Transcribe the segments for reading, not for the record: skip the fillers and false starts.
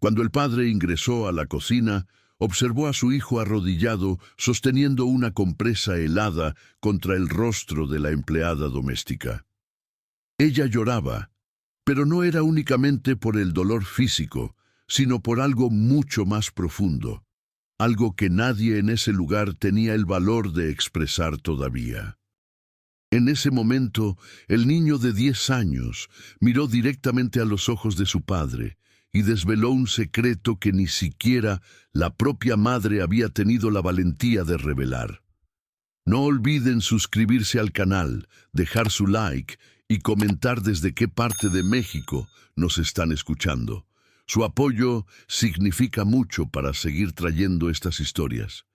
Cuando el padre ingresó a la cocina, observó a su hijo arrodillado, sosteniendo una compresa helada contra el rostro de la empleada doméstica. Ella lloraba, pero no era únicamente por el dolor físico, sino por algo mucho más profundo, algo que nadie en ese lugar tenía el valor de expresar todavía. En ese momento, el niño de 10 años miró directamente a los ojos de su padre y desveló un secreto que ni siquiera la propia madre había tenido la valentía de revelar. No olviden suscribirse al canal, dejar su like y comentar desde qué parte de México nos están escuchando. Su apoyo significa mucho para seguir trayendo estas historias.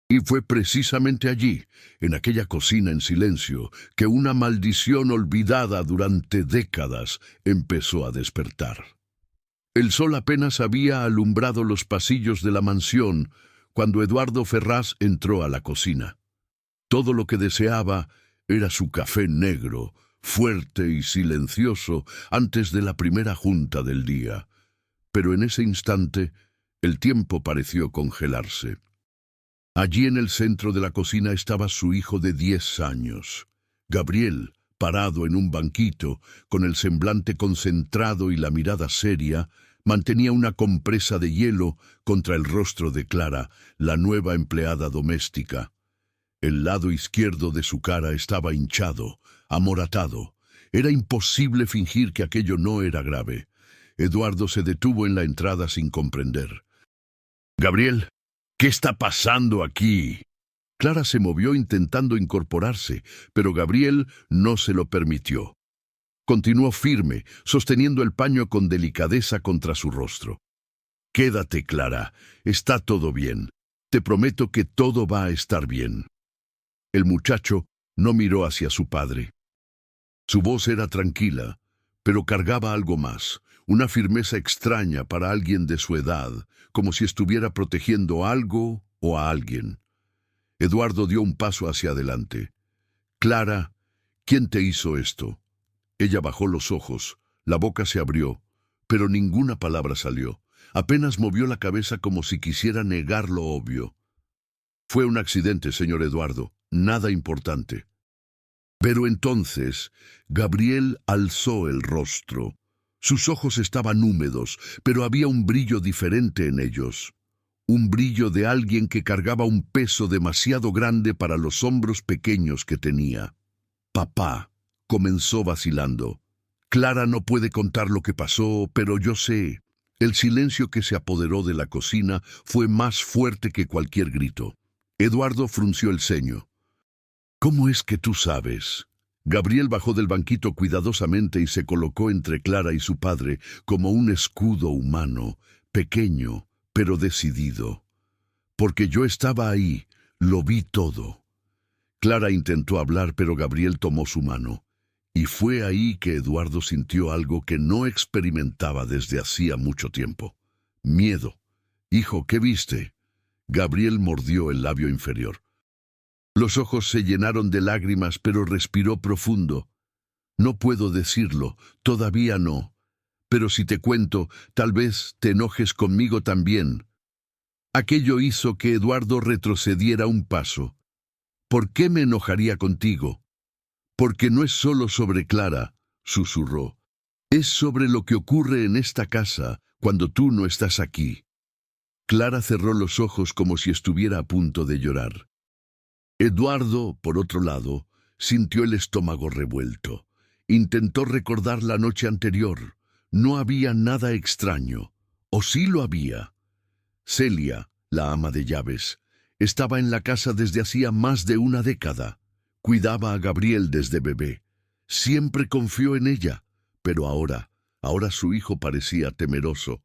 Y fue precisamente allí, en aquella cocina en silencio, que una maldición olvidada durante décadas empezó a despertar. El sol apenas había alumbrado los pasillos de la mansión cuando Eduardo Ferraz entró a la cocina. Todo lo que deseaba era su café negro, fuerte y silencioso, antes de la primera junta del día. Pero en ese instante, el tiempo pareció congelarse. Allí en el centro de la cocina estaba su hijo de 10 años, Gabriel, parado en un banquito, con el semblante concentrado y la mirada seria, mantenía una compresa de hielo contra el rostro de Clara, la nueva empleada doméstica. El lado izquierdo de su cara estaba hinchado, amoratado. Era imposible fingir que aquello no era grave. Eduardo se detuvo en la entrada sin comprender. «Gabriel, ¿qué está pasando aquí?» Clara se movió intentando incorporarse, pero Gabriel no se lo permitió. Continuó firme, sosteniendo el paño con delicadeza contra su rostro. «Quédate, Clara. Está todo bien. Te prometo que todo va a estar bien». El muchacho no miró hacia su padre. Su voz era tranquila, pero cargaba algo más, una firmeza extraña para alguien de su edad, como si estuviera protegiendo algo o a alguien. Eduardo dio un paso hacia adelante. «Clara, ¿quién te hizo esto?» Ella bajó los ojos, la boca se abrió, pero ninguna palabra salió. Apenas movió la cabeza como si quisiera negar lo obvio. «Fue un accidente, señor Eduardo, nada importante». Pero entonces Gabriel alzó el rostro. Sus ojos estaban húmedos, pero había un brillo diferente en ellos. Un brillo de alguien que cargaba un peso demasiado grande para los hombros pequeños que tenía. «Papá», comenzó vacilando. «Clara no puede contar lo que pasó, pero yo sé». El silencio que se apoderó de la cocina fue más fuerte que cualquier grito. Eduardo frunció el ceño. «¿Cómo es que tú sabes?» Gabriel bajó del banquito cuidadosamente y se colocó entre Clara y su padre como un escudo humano, pequeño, pero decidido. «Porque yo estaba ahí, lo vi todo». Clara intentó hablar, pero Gabriel tomó su mano. Y fue ahí que Eduardo sintió algo que no experimentaba desde hacía mucho tiempo. Miedo. «Hijo, ¿qué viste?» Gabriel mordió el labio inferior. Los ojos se llenaron de lágrimas, pero respiró profundo. «No puedo decirlo, todavía no. Pero si te cuento, tal vez te enojes conmigo también». Aquello hizo que Eduardo retrocediera un paso. «¿Por qué me enojaría contigo?» «Porque no es solo sobre Clara», susurró. «Es sobre lo que ocurre en esta casa cuando tú no estás aquí». Clara cerró los ojos como si estuviera a punto de llorar. Eduardo, por otro lado, sintió el estómago revuelto. Intentó recordar la noche anterior. No había nada extraño. ¿O sí lo había? Celia, la ama de llaves, estaba en la casa desde hacía más de una década. Cuidaba a Gabriel desde bebé. Siempre confió en ella, pero ahora su hijo parecía temeroso.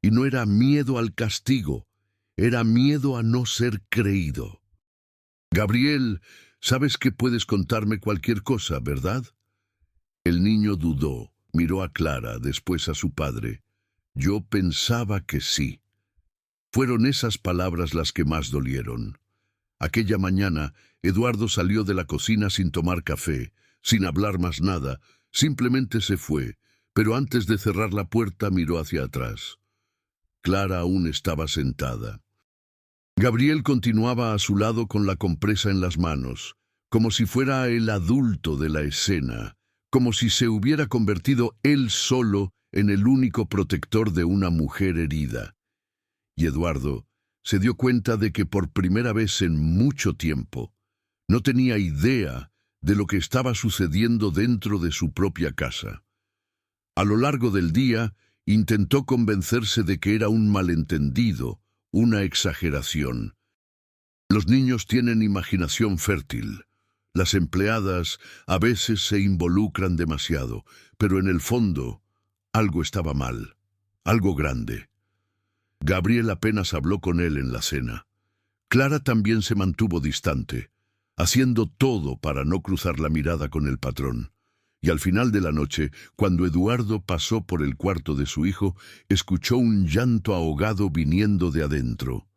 Y no era miedo al castigo, era miedo a no ser creído. «Gabriel, sabes que puedes contarme cualquier cosa, ¿verdad?» El niño dudó, miró a Clara, después a su padre. «Yo pensaba que sí». Fueron esas palabras las que más dolieron. Aquella mañana, Eduardo salió de la cocina sin tomar café, sin hablar más nada, simplemente se fue, pero antes de cerrar la puerta miró hacia atrás. Clara aún estaba sentada. Gabriel continuaba a su lado con la compresa en las manos, como si fuera el adulto de la escena, como si se hubiera convertido él solo en el único protector de una mujer herida. Y Eduardo se dio cuenta de que por primera vez en mucho tiempo no tenía idea de lo que estaba sucediendo dentro de su propia casa. A lo largo del día intentó convencerse de que era un malentendido, una exageración. Los niños tienen imaginación fértil. Las empleadas a veces se involucran demasiado, pero en el fondo algo estaba mal, algo grande. Gabriel apenas habló con él en la cena. Clara también se mantuvo distante, haciendo todo para no cruzar la mirada con el patrón. Y al final de la noche, cuando Eduardo pasó por el cuarto de su hijo, escuchó un llanto ahogado viniendo de adentro.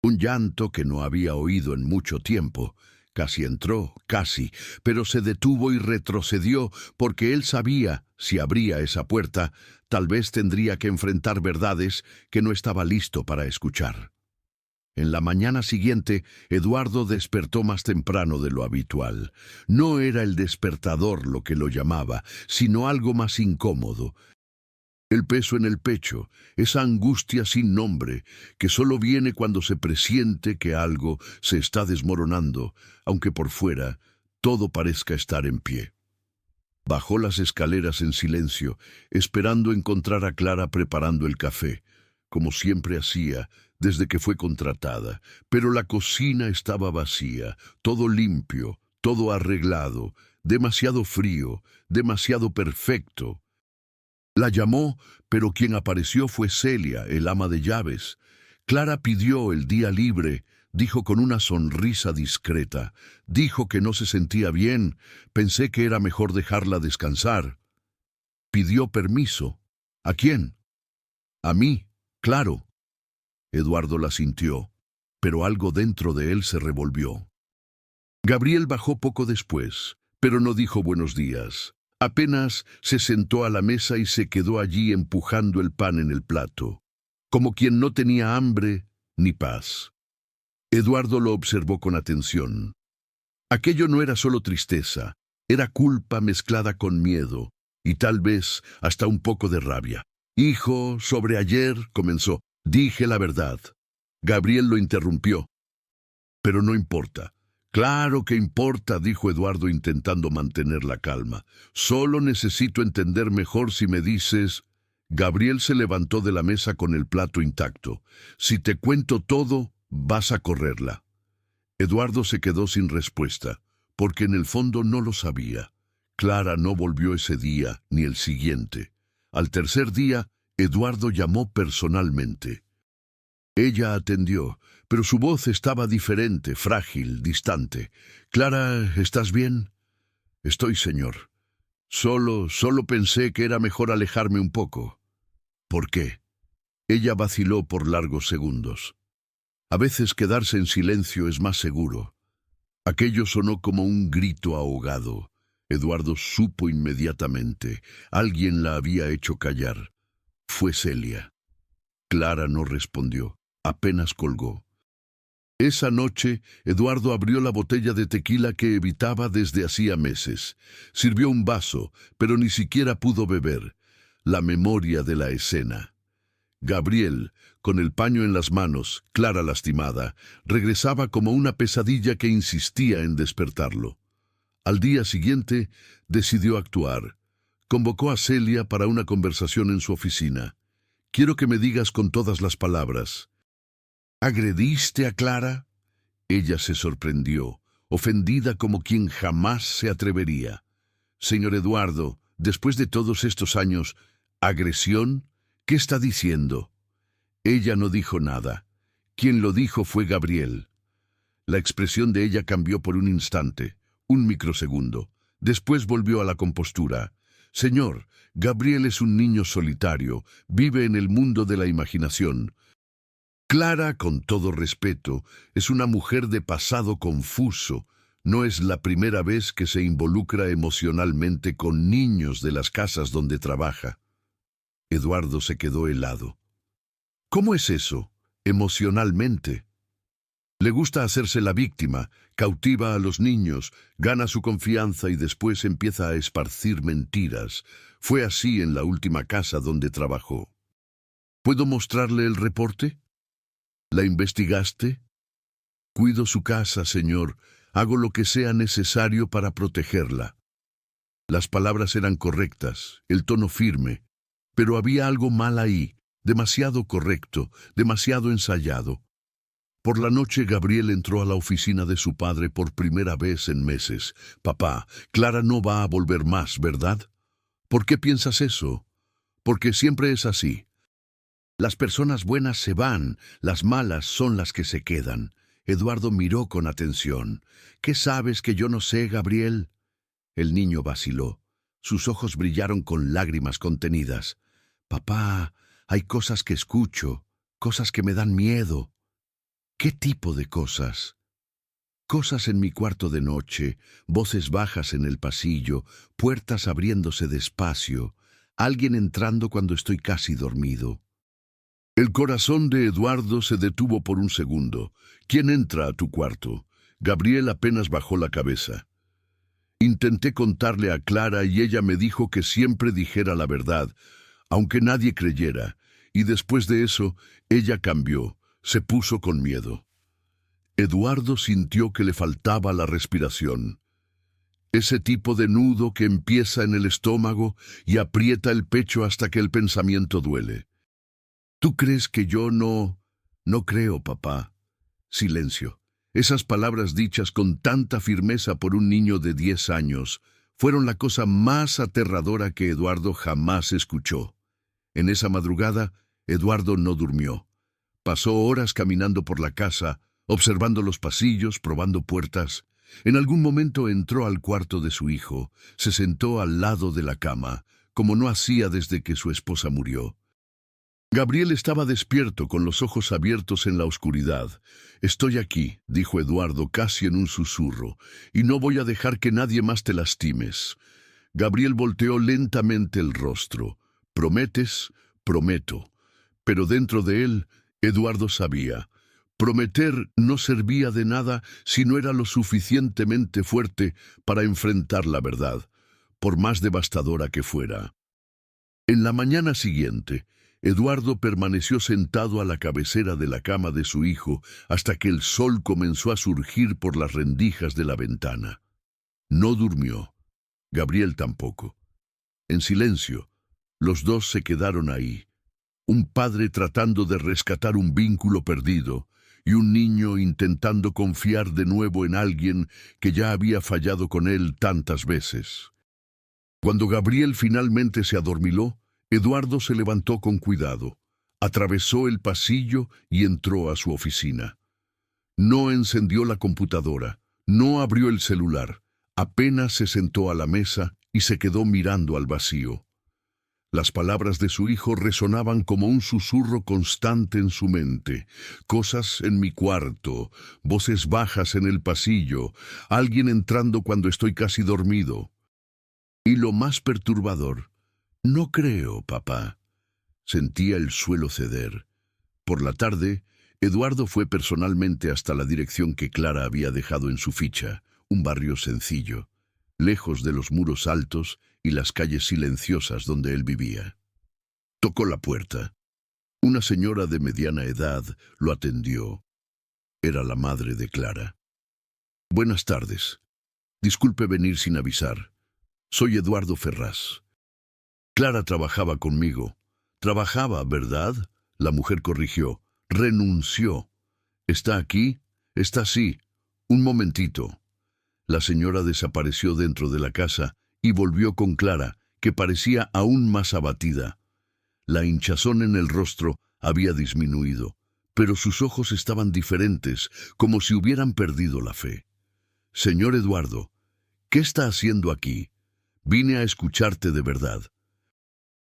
Un llanto que no había oído en mucho tiempo. Casi entró, casi, pero se detuvo y retrocedió porque él sabía, si abría esa puerta, tal vez tendría que enfrentar verdades que no estaba listo para escuchar. En la mañana siguiente, Eduardo despertó más temprano de lo habitual. No era el despertador lo que lo llamaba, sino algo más incómodo. El peso en el pecho, esa angustia sin nombre, que solo viene cuando se presiente que algo se está desmoronando, aunque por fuera todo parezca estar en pie. Bajó las escaleras en silencio, esperando encontrar a Clara preparando el café, como siempre hacía desde que fue contratada, pero la cocina estaba vacía, todo limpio, todo arreglado, demasiado frío, demasiado perfecto. La llamó, pero quien apareció fue Celia, el ama de llaves. Clara pidió el día libre, dijo con una sonrisa discreta. Dijo que no se sentía bien, pensé que era mejor dejarla descansar. Pidió permiso. ¿A quién? A mí, claro. Eduardo la sintió, pero algo dentro de él se revolvió. Gabriel bajó poco después, pero no dijo buenos días. Apenas se sentó a la mesa y se quedó allí empujando el pan en el plato, como quien no tenía hambre ni paz. Eduardo lo observó con atención. Aquello no era solo tristeza, era culpa mezclada con miedo, y tal vez hasta un poco de rabia. «Hijo, sobre ayer», comenzó, «dije la verdad». Gabriel lo interrumpió. «Pero no importa». «Claro que importa», dijo Eduardo intentando mantener la calma. «Solo necesito entender mejor si me dices...» Gabriel se levantó de la mesa con el plato intacto. «Si te cuento todo, vas a correrla». Eduardo se quedó sin respuesta, porque en el fondo no lo sabía. Clara no volvió ese día ni el siguiente. Al tercer día, Eduardo llamó personalmente. Ella atendió, pero su voz estaba diferente, frágil, distante. «Clara, ¿estás bien?» «Estoy, señor. Solo pensé que era mejor alejarme un poco». «¿Por qué?» Ella vaciló por largos segundos. A veces quedarse en silencio es más seguro. Aquello sonó como un grito ahogado. Eduardo supo inmediatamente. Alguien la había hecho callar. Fue Celia. Clara no respondió. Apenas colgó. Esa noche, Eduardo abrió la botella de tequila que evitaba desde hacía meses. Sirvió un vaso, pero ni siquiera pudo beber. La memoria de la escena. Gabriel, con el paño en las manos, Clara lastimada, regresaba como una pesadilla que insistía en despertarlo. Al día siguiente, decidió actuar. Convocó a Celia para una conversación en su oficina. «Quiero que me digas con todas las palabras». «¿Agrediste a Clara?» Ella se sorprendió, ofendida como quien jamás se atrevería. «Señor Eduardo, después de todos estos años, ¿agresión? ¿Qué está diciendo?» Ella no dijo nada. Quien lo dijo fue Gabriel. La expresión de ella cambió por un instante, un microsegundo. Después volvió a la compostura. «Señor, Gabriel es un niño solitario, vive en el mundo de la imaginación. Clara, con todo respeto, es una mujer de pasado confuso. No es la primera vez que se involucra emocionalmente con niños de las casas donde trabaja». Eduardo se quedó helado. ¿Cómo es eso? Emocionalmente. Le gusta hacerse la víctima, cautiva a los niños, gana su confianza y después empieza a esparcir mentiras. Fue así en la última casa donde trabajó. ¿Puedo mostrarle el reporte? ¿La investigaste? Cuido su casa, señor. Hago lo que sea necesario para protegerla. Las palabras eran correctas, el tono firme, pero había algo mal ahí, demasiado correcto, demasiado ensayado. Por la noche Gabriel entró a la oficina de su padre por primera vez en meses. Papá, Clara no va a volver más, ¿verdad? ¿Por qué piensas eso? Porque siempre es así. Las personas buenas se van, las malas son las que se quedan. Eduardo miró con atención. ¿Qué sabes que yo no sé, Gabriel? El niño vaciló. Sus ojos brillaron con lágrimas contenidas. Papá, hay cosas que escucho, cosas que me dan miedo. ¿Qué tipo de cosas? Cosas en mi cuarto de noche, voces bajas en el pasillo, puertas abriéndose despacio, alguien entrando cuando estoy casi dormido. El corazón de Eduardo se detuvo por un segundo. ¿Quién entra a tu cuarto? Gabriel apenas bajó la cabeza. Intenté contarle a Clara y ella me dijo que siempre dijera la verdad, aunque nadie creyera, y después de eso, ella cambió, se puso con miedo. Eduardo sintió que le faltaba la respiración. Ese tipo de nudo que empieza en el estómago y aprieta el pecho hasta que el pensamiento duele. ¿Tú crees que yo no? No creo, papá. Silencio. Esas palabras dichas con tanta firmeza por un niño de 10 años fueron la cosa más aterradora que Eduardo jamás escuchó. En esa madrugada, Eduardo no durmió. Pasó horas caminando por la casa, observando los pasillos, probando puertas. En algún momento entró al cuarto de su hijo, se sentó al lado de la cama, como no hacía desde que su esposa murió. Gabriel estaba despierto, con los ojos abiertos en la oscuridad. «Estoy aquí», dijo Eduardo casi en un susurro, «y no voy a dejar que nadie más te lastimes». Gabriel volteó lentamente el rostro. «¿Prometes?» «Prometo». Pero dentro de él, Eduardo sabía. Prometer no servía de nada si no era lo suficientemente fuerte para enfrentar la verdad, por más devastadora que fuera. En la mañana siguiente, Eduardo permaneció sentado a la cabecera de la cama de su hijo hasta que el sol comenzó a surgir por las rendijas de la ventana. No durmió. Gabriel tampoco. En silencio, los dos se quedaron ahí. Un padre tratando de rescatar un vínculo perdido y un niño intentando confiar de nuevo en alguien que ya había fallado con él tantas veces. Cuando Gabriel finalmente se adormiló, Eduardo se levantó con cuidado, atravesó el pasillo y entró a su oficina. No encendió la computadora, no abrió el celular, apenas se sentó a la mesa y se quedó mirando al vacío. Las palabras de su hijo resonaban como un susurro constante en su mente. Cosas en mi cuarto, voces bajas en el pasillo, alguien entrando cuando estoy casi dormido. Y lo más perturbador, no creo, papá. Sentía el suelo ceder. Por la tarde, Eduardo fue personalmente hasta la dirección que Clara había dejado en su ficha, un barrio sencillo, lejos de los muros altos y las calles silenciosas donde él vivía. Tocó la puerta. Una señora de mediana edad lo atendió. Era la madre de Clara. «Buenas tardes. Disculpe venir sin avisar. Soy Eduardo Ferraz». Clara trabajaba conmigo. «Trabajaba, ¿verdad?», la mujer corrigió. «Renunció». «¿Está aquí?» «Está sí. Un momentito». La señora desapareció dentro de la casa y volvió con Clara, que parecía aún más abatida. La hinchazón en el rostro había disminuido, pero sus ojos estaban diferentes, como si hubieran perdido la fe. «Señor Eduardo, ¿qué está haciendo aquí? Vine a escucharte de verdad».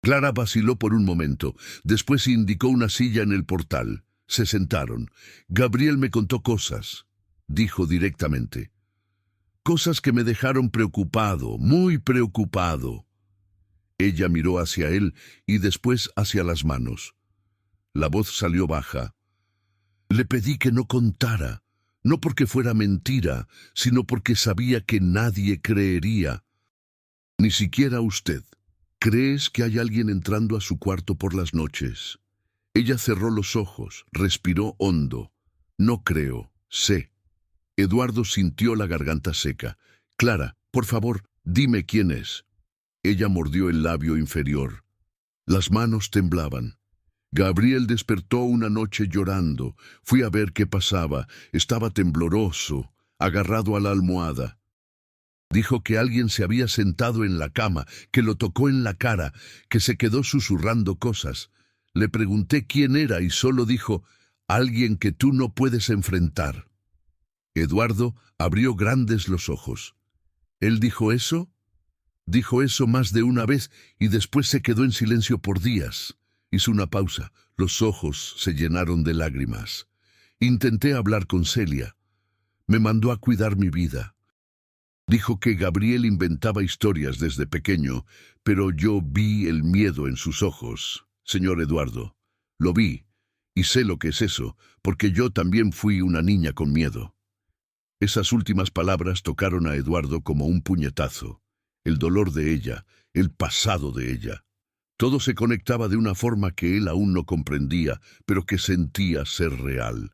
Clara vaciló por un momento, después indicó una silla en el portal. Se sentaron. «Gabriel me contó cosas», dijo directamente. «Cosas que me dejaron preocupado, muy preocupado». Ella miró hacia él y después hacia las manos. La voz salió baja. Le pedí que no contara, no porque fuera mentira, sino porque sabía que nadie creería. Ni siquiera usted. ¿Crees que hay alguien entrando a su cuarto por las noches? Ella cerró los ojos, respiró hondo. No creo, sé. Eduardo sintió la garganta seca. Clara, por favor, dime quién es. Ella mordió el labio inferior. Las manos temblaban. Gabriel despertó una noche llorando. Fui a ver qué pasaba. Estaba tembloroso, agarrado a la almohada. Dijo que alguien se había sentado en la cama, que lo tocó en la cara, que se quedó susurrando cosas. Le pregunté quién era y solo dijo, alguien que tú no puedes enfrentar. Eduardo abrió grandes los ojos. ¿Él dijo eso? Dijo eso más de una vez y después se quedó en silencio por días. Hizo una pausa. Los ojos se llenaron de lágrimas. Intenté hablar con Celia. Me mandó a cuidar mi vida. Dijo que Gabriel inventaba historias desde pequeño, pero yo vi el miedo en sus ojos, señor Eduardo. Lo vi, y sé lo que es eso, porque yo también fui una niña con miedo. Esas últimas palabras tocaron a Eduardo como un puñetazo. El dolor de ella, el pasado de ella. Todo se conectaba de una forma que él aún no comprendía, pero que sentía ser real.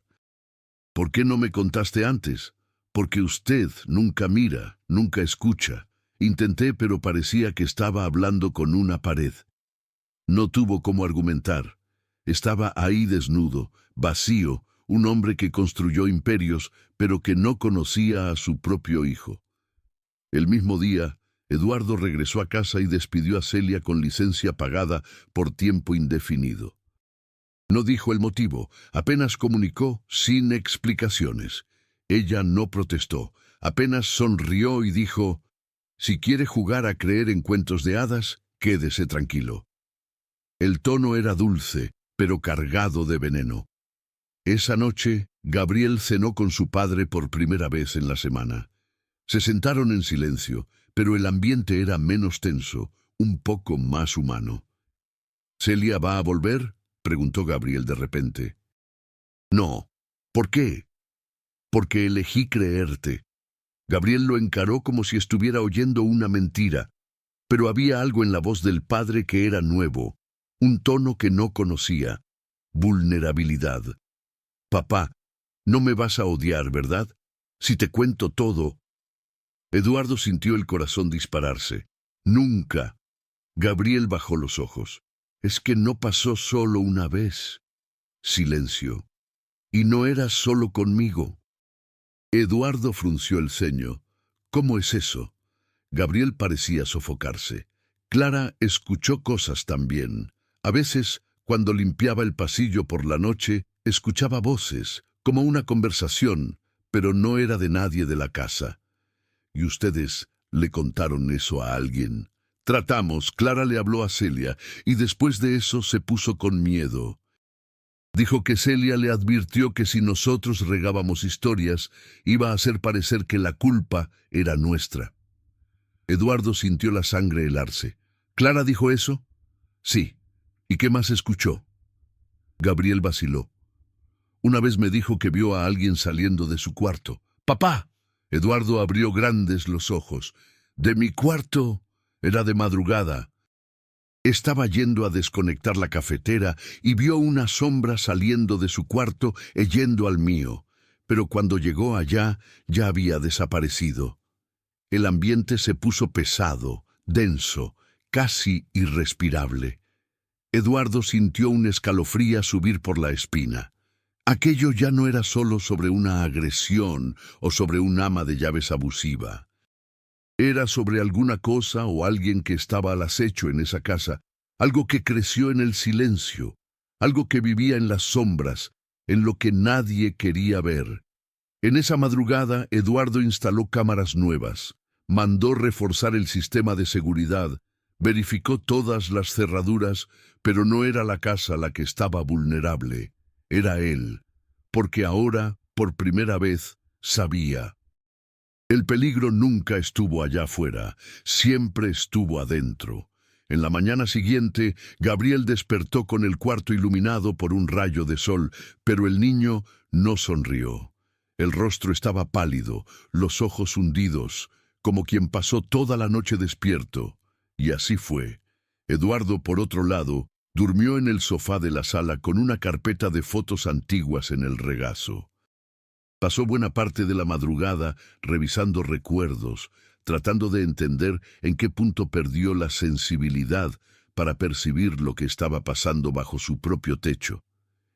¿Por qué no me contaste antes? Porque usted nunca mira, nunca escucha. Intenté, pero parecía que estaba hablando con una pared. No tuvo cómo argumentar. Estaba ahí desnudo, vacío, un hombre que construyó imperios, pero que no conocía a su propio hijo. El mismo día, Eduardo regresó a casa y despidió a Celia con licencia pagada por tiempo indefinido. No dijo el motivo, apenas comunicó sin explicaciones. Ella no protestó, apenas sonrió y dijo, si quiere jugar a creer en cuentos de hadas, quédese tranquilo. El tono era dulce, pero cargado de veneno. Esa noche, Gabriel cenó con su padre por primera vez en la semana. Se sentaron en silencio, pero el ambiente era menos tenso, un poco más humano. ¿Celia va a volver?, preguntó Gabriel de repente. No. ¿Por qué? Porque elegí creerte. Gabriel lo encaró como si estuviera oyendo una mentira, pero había algo en la voz del padre que era nuevo, un tono que no conocía, vulnerabilidad. Papá, no me vas a odiar, ¿verdad? Si te cuento todo. Eduardo sintió el corazón dispararse. Nunca. Gabriel bajó los ojos. Es que no pasó solo una vez. Silencio. Y no era solo conmigo. Eduardo frunció el ceño. ¿Cómo es eso? Gabriel parecía sofocarse. Clara escuchó cosas también. A veces, cuando limpiaba el pasillo por la noche, escuchaba voces, como una conversación, pero no era de nadie de la casa. ¿Y ustedes le contaron eso a alguien? Tratamos, Clara le habló a Celia, y después de eso se puso con miedo. Dijo que Celia le advirtió que si nosotros regábamos historias, iba a hacer parecer que la culpa era nuestra. Eduardo sintió la sangre helarse. ¿Clara dijo eso? Sí. ¿Y qué más escuchó? Gabriel vaciló. Una vez me dijo que vio a alguien saliendo de su cuarto. ¡Papá! Eduardo abrió grandes los ojos. ¿De mi cuarto? Era de madrugada. Estaba yendo a desconectar la cafetera y vio una sombra saliendo de su cuarto e yendo al mío, pero cuando llegó allá ya había desaparecido. El ambiente se puso pesado, denso, casi irrespirable. Eduardo sintió un escalofrío subir por la espina. Aquello ya no era solo sobre una agresión o sobre un ama de llaves abusiva. Era sobre alguna cosa o alguien que estaba al acecho en esa casa, algo que creció en el silencio, algo que vivía en las sombras, en lo que nadie quería ver. En esa madrugada, Eduardo instaló cámaras nuevas, mandó reforzar el sistema de seguridad, verificó todas las cerraduras, pero no era la casa la que estaba vulnerable, era él, porque ahora, por primera vez, sabía. El peligro nunca estuvo allá afuera, siempre estuvo adentro. En la mañana siguiente, Gabriel despertó con el cuarto iluminado por un rayo de sol, pero el niño no sonrió. El rostro estaba pálido, los ojos hundidos, como quien pasó toda la noche despierto. Y así fue. Eduardo, por otro lado, durmió en el sofá de la sala con una carpeta de fotos antiguas en el regazo. Pasó buena parte de la madrugada revisando recuerdos, tratando de entender en qué punto perdió la sensibilidad para percibir lo que estaba pasando bajo su propio techo.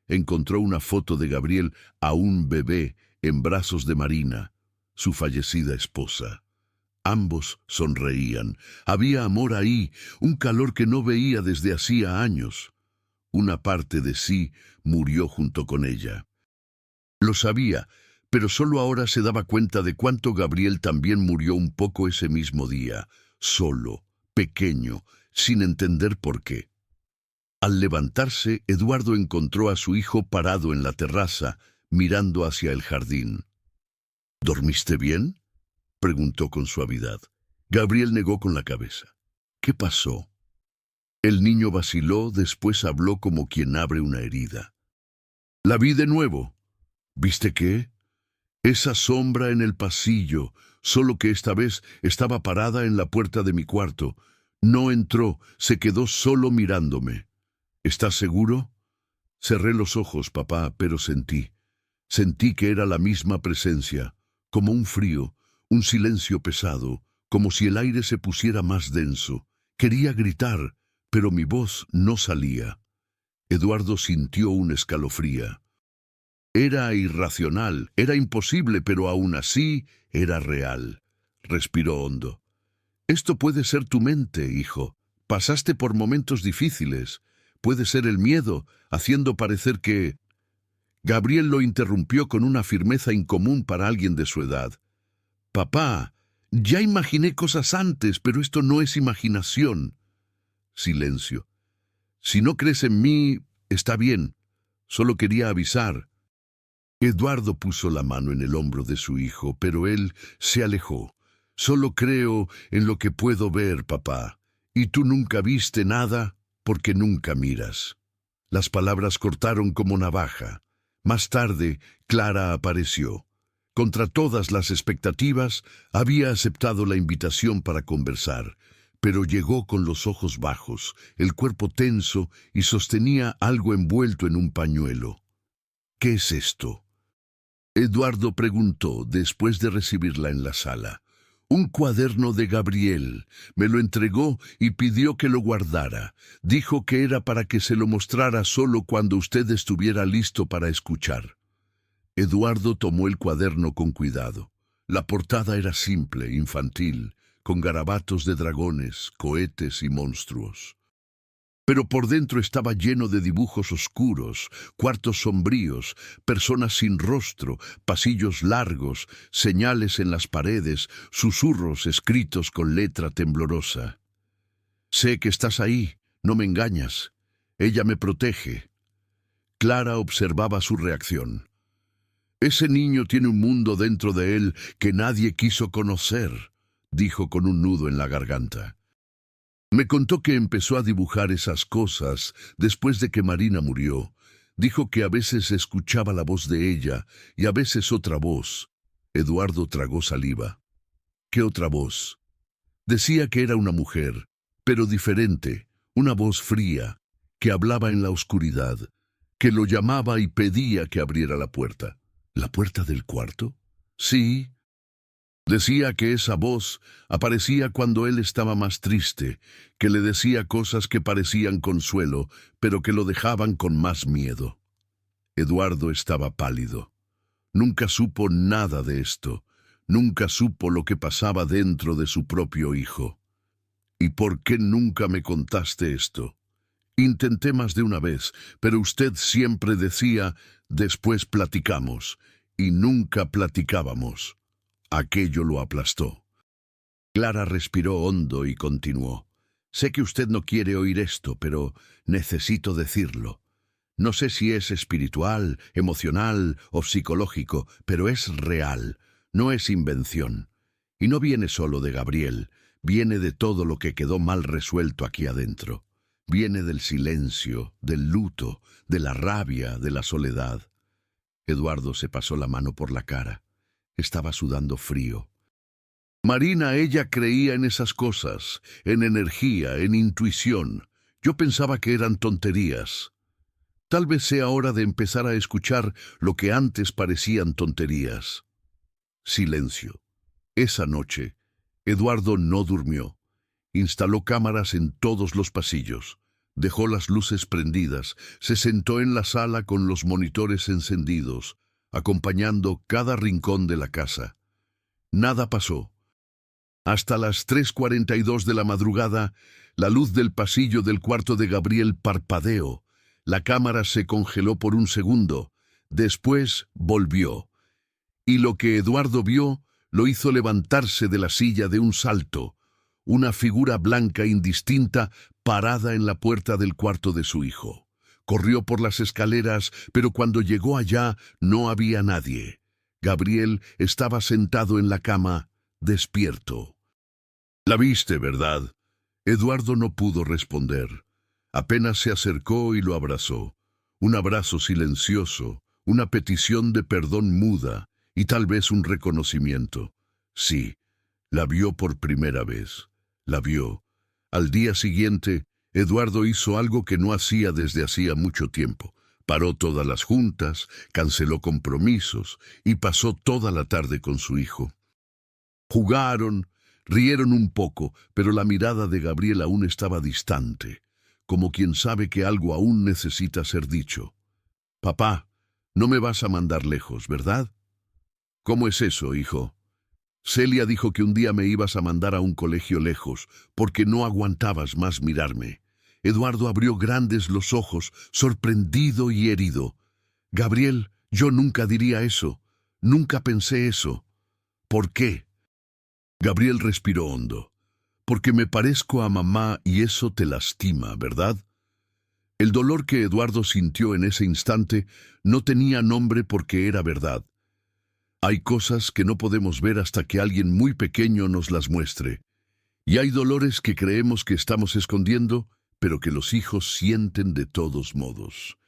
Encontró una foto de Gabriel aún bebé en brazos de Marina, su fallecida esposa. Ambos sonreían. Había amor ahí, un calor que no veía desde hacía años. Una parte de sí murió junto con ella. Lo sabía, pero solo ahora se daba cuenta de cuánto Gabriel también murió un poco ese mismo día, solo, pequeño, sin entender por qué. Al levantarse, Eduardo encontró a su hijo parado en la terraza, mirando hacia el jardín. ¿Dormiste bien?, preguntó con suavidad. Gabriel negó con la cabeza. ¿Qué pasó? El niño vaciló, después habló como quien abre una herida. La vi de nuevo. ¿Viste qué? Esa sombra en el pasillo, solo que esta vez estaba parada en la puerta de mi cuarto. No entró, se quedó solo mirándome. ¿Estás seguro? Cerré los ojos, papá, pero Sentí que era la misma presencia, como un frío, un silencio pesado, como si el aire se pusiera más denso. Quería gritar, pero mi voz no salía. Eduardo sintió un escalofrío. Era irracional, era imposible, pero aún así era real. Respiró hondo. Esto puede ser tu mente, hijo. Pasaste por momentos difíciles. Puede ser el miedo, haciendo parecer que... Gabriel lo interrumpió con una firmeza incomún para alguien de su edad. Papá, ya imaginé cosas antes, pero esto no es imaginación. Silencio. Si no crees en mí, está bien. Solo quería avisar. Eduardo puso la mano en el hombro de su hijo, pero él se alejó. Solo creo en lo que puedo ver, papá. Y tú nunca viste nada porque nunca miras. Las palabras cortaron como navaja. Más tarde, Clara apareció. Contra todas las expectativas, había aceptado la invitación para conversar, pero llegó con los ojos bajos, el cuerpo tenso y sostenía algo envuelto en un pañuelo. ¿Qué es esto?, Eduardo preguntó después de recibirla en la sala. Un cuaderno de Gabriel. Me lo entregó y pidió que lo guardara. Dijo que era para que se lo mostrara solo cuando usted estuviera listo para escuchar. Eduardo tomó el cuaderno con cuidado. La portada era simple, infantil, con garabatos de dragones, cohetes y monstruos. Pero por dentro estaba lleno de dibujos oscuros, cuartos sombríos, personas sin rostro, pasillos largos, señales en las paredes, susurros escritos con letra temblorosa. Sé que estás ahí, no me engañas. Ella me protege. Clara observaba su reacción. Ese niño tiene un mundo dentro de él que nadie quiso conocer, dijo con un nudo en la garganta. Me contó que empezó a dibujar esas cosas después de que Marina murió. Dijo que a veces escuchaba la voz de ella y a veces otra voz. Eduardo tragó saliva. ¿Qué otra voz? Decía que era una mujer, pero diferente, una voz fría, que hablaba en la oscuridad, que lo llamaba y pedía que abriera la puerta. ¿La puerta del cuarto? Sí. Decía que esa voz aparecía cuando él estaba más triste, que le decía cosas que parecían consuelo, pero que lo dejaban con más miedo. Eduardo estaba pálido. Nunca supo nada de esto. Nunca supo lo que pasaba dentro de su propio hijo. ¿Y por qué nunca me contaste esto? Intenté más de una vez, pero usted siempre decía, después platicamos, y nunca platicábamos. Aquello lo aplastó. Clara respiró hondo y continuó. Sé que usted no quiere oír esto, pero necesito decirlo. No sé si es espiritual, emocional o psicológico, pero es real, no es invención. Y no viene solo de Gabriel, viene de todo lo que quedó mal resuelto aquí adentro. Viene del silencio, del luto, de la rabia, de la soledad. Eduardo se pasó la mano por la cara. Estaba sudando frío. Marina, ella creía en esas cosas, en energía, en intuición. Yo pensaba que eran tonterías. Tal vez sea hora de empezar a escuchar lo que antes parecían tonterías. Silencio. Esa noche, Eduardo no durmió. Instaló cámaras en todos los pasillos. Dejó las luces prendidas. Se sentó en la sala con los monitores encendidos, acompañando cada rincón de la casa. Nada pasó. Hasta las 3:42 de la madrugada, la luz del pasillo del cuarto de Gabriel parpadeó. La cámara se congeló por un segundo. Después volvió. Y lo que Eduardo vio lo hizo levantarse de la silla de un salto. Una figura blanca indistinta parada en la puerta del cuarto de su hijo. Corrió por las escaleras, pero cuando llegó allá no había nadie. Gabriel estaba sentado en la cama, despierto. «La viste, ¿verdad?» Eduardo no pudo responder. Apenas se acercó y lo abrazó. Un abrazo silencioso, una petición de perdón muda y tal vez un reconocimiento. Sí, la vio por primera vez. La vio. Al día siguiente, Eduardo hizo algo que no hacía desde hacía mucho tiempo. Paró todas las juntas, canceló compromisos y pasó toda la tarde con su hijo. Jugaron, rieron un poco, pero la mirada de Gabriel aún estaba distante, como quien sabe que algo aún necesita ser dicho. «Papá, no me vas a mandar lejos, ¿verdad?» «¿Cómo es eso, hijo?» «Celia dijo que un día me ibas a mandar a un colegio lejos, porque no aguantabas más mirarme». Eduardo abrió grandes los ojos, sorprendido y herido. «Gabriel, yo nunca diría eso. Nunca pensé eso». «¿Por qué?» Gabriel respiró hondo. «Porque me parezco a mamá y eso te lastima, ¿verdad?» El dolor que Eduardo sintió en ese instante no tenía nombre porque era verdad. Hay cosas que no podemos ver hasta que alguien muy pequeño nos las muestre. Y hay dolores que creemos que estamos escondiendo, pero que los hijos sienten de todos modos.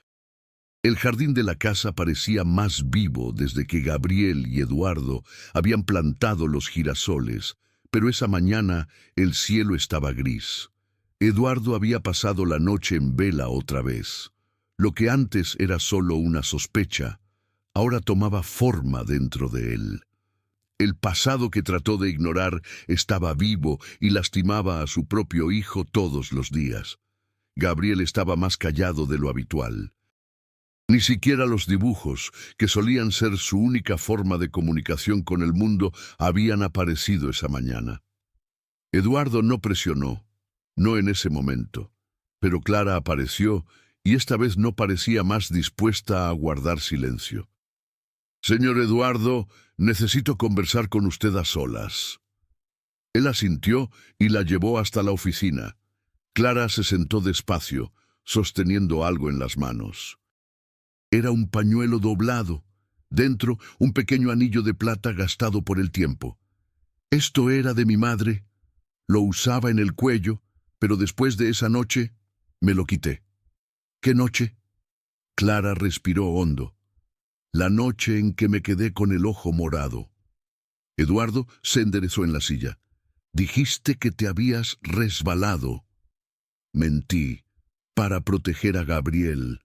El jardín de la casa parecía más vivo desde que Gabriel y Eduardo habían plantado los girasoles, pero esa mañana el cielo estaba gris. Eduardo había pasado la noche en vela otra vez. Lo que antes era solo una sospecha, ahora tomaba forma dentro de él. El pasado que trató de ignorar estaba vivo y lastimaba a su propio hijo todos los días. Gabriel estaba más callado de lo habitual. Ni siquiera los dibujos, que solían ser su única forma de comunicación con el mundo, habían aparecido esa mañana. Eduardo no presionó, no en ese momento, pero Clara apareció y esta vez no parecía más dispuesta a guardar silencio. «Señor Eduardo, necesito conversar con usted a solas». Él asintió y la llevó hasta la oficina. Clara se sentó despacio, sosteniendo algo en las manos. Era un pañuelo doblado. Dentro, un pequeño anillo de plata gastado por el tiempo. «Esto era de mi madre. Lo usaba en el cuello, pero después de esa noche me lo quité». «¿Qué noche?» Clara respiró hondo. «La noche en que me quedé con el ojo morado». Eduardo se enderezó en la silla. «Dijiste que te habías resbalado». «Mentí, para proteger a Gabriel».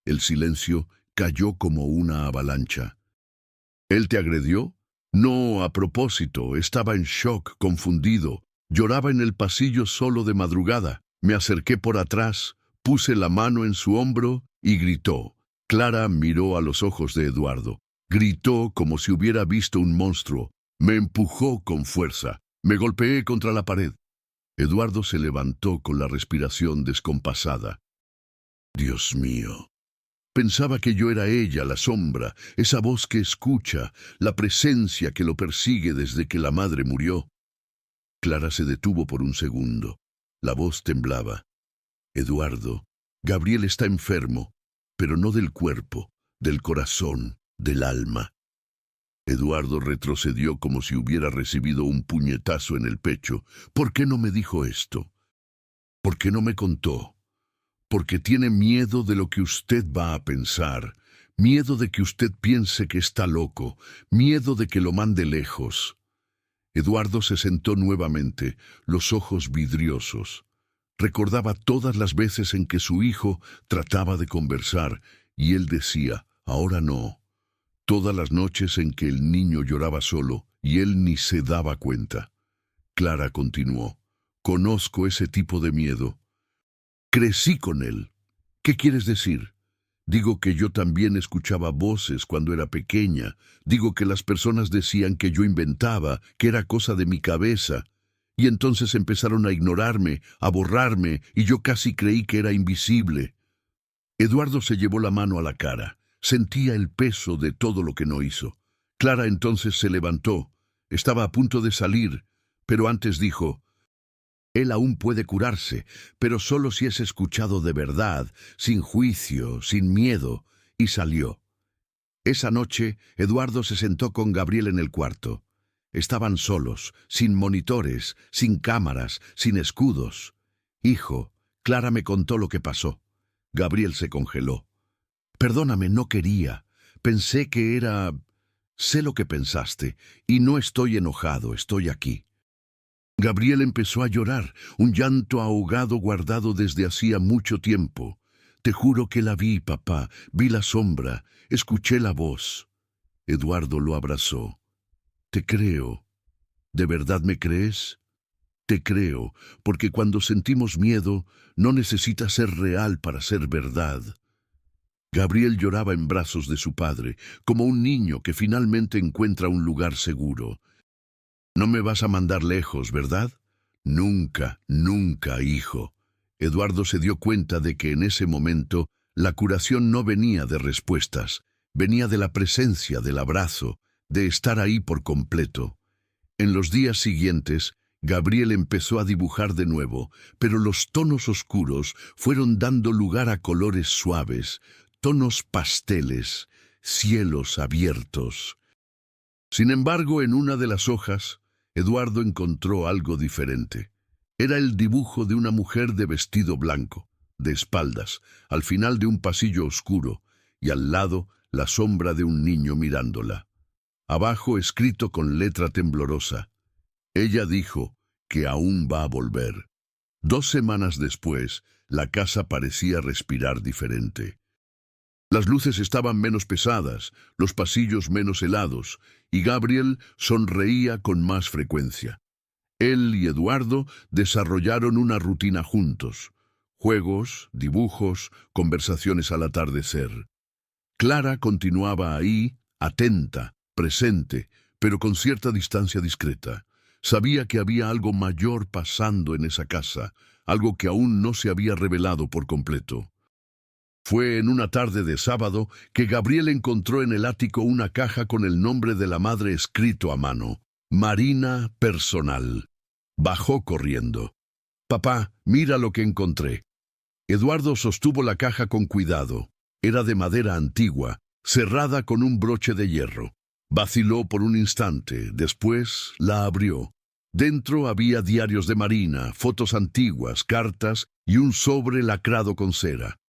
El silencio cayó como una avalancha. «¿Él te agredió?» «No, a propósito, estaba en shock, confundido. Lloraba en el pasillo solo de madrugada. Me acerqué por atrás, puse la mano en su hombro y gritó». Clara miró a los ojos de Eduardo. Gritó como si hubiera visto un monstruo. Me empujó con fuerza. Me golpeé contra la pared. Eduardo se levantó con la respiración descompasada. «Dios mío». Pensaba que yo era ella, la sombra, esa voz que escucha, la presencia que lo persigue desde que la madre murió. Clara se detuvo por un segundo. La voz temblaba. «Eduardo, Gabriel está enfermo, pero no del cuerpo, del corazón, del alma». Eduardo retrocedió como si hubiera recibido un puñetazo en el pecho. ¿Por qué no me dijo esto? ¿Por qué no me contó? Porque tiene miedo de lo que usted va a pensar, miedo de que usted piense que está loco, miedo de que lo mande lejos. Eduardo se sentó nuevamente, los ojos vidriosos. Recordaba todas las veces en que su hijo trataba de conversar, y él decía, ahora no. Todas las noches en que el niño lloraba solo, y él ni se daba cuenta. Clara continuó, conozco ese tipo de miedo. Crecí con él. ¿Qué quieres decir? Digo que yo también escuchaba voces cuando era pequeña. Digo que las personas decían que yo inventaba, que era cosa de mi cabeza. Y entonces empezaron a ignorarme, a borrarme, y yo casi creí que era invisible. Eduardo se llevó la mano a la cara. Sentía el peso de todo lo que no hizo. Clara entonces se levantó. Estaba a punto de salir, pero antes dijo, él aún puede curarse, pero solo si es escuchado de verdad, sin juicio, sin miedo, y salió. Esa noche, Eduardo se sentó con Gabriel en el cuarto. Estaban solos, sin monitores, sin cámaras, sin escudos. Hijo, Clara me contó lo que pasó. Gabriel se congeló. Perdóname, no quería. Pensé que era... Sé lo que pensaste, y no estoy enojado, estoy aquí. Gabriel empezó a llorar, un llanto ahogado guardado desde hacía mucho tiempo. Te juro que la vi, papá, vi la sombra, escuché la voz. Eduardo lo abrazó. Te creo. ¿De verdad me crees? Te creo, porque cuando sentimos miedo, no necesita ser real para ser verdad. Gabriel lloraba en brazos de su padre, como un niño que finalmente encuentra un lugar seguro. No me vas a mandar lejos, ¿verdad? Nunca, nunca, hijo. Eduardo se dio cuenta de que en ese momento la curación no venía de respuestas, venía de la presencia, del abrazo, de estar ahí por completo. En los días siguientes, Gabriel empezó a dibujar de nuevo, pero los tonos oscuros fueron dando lugar a colores suaves, tonos pasteles, cielos abiertos. Sin embargo, en una de las hojas, Eduardo encontró algo diferente. Era el dibujo de una mujer de vestido blanco, de espaldas, al final de un pasillo oscuro, y al lado la sombra de un niño mirándola. Abajo, escrito con letra temblorosa, ella dijo que aún va a volver. 2 semanas después, la casa parecía respirar diferente. Las luces estaban menos pesadas, los pasillos menos helados, y Gabriel sonreía con más frecuencia. Él y Eduardo desarrollaron una rutina juntos. Juegos, dibujos, conversaciones al atardecer. Clara continuaba ahí, atenta, presente, pero con cierta distancia discreta. Sabía que había algo mayor pasando en esa casa, algo que aún no se había revelado por completo. Fue en una tarde de sábado que Gabriel encontró en el ático una caja con el nombre de la madre escrito a mano. Marina Personal. Bajó corriendo. Papá, mira lo que encontré. Eduardo sostuvo la caja con cuidado. Era de madera antigua, cerrada con un broche de hierro. Vaciló por un instante, después la abrió. Dentro había diarios de Marina, fotos antiguas, cartas y un sobre lacrado con cera.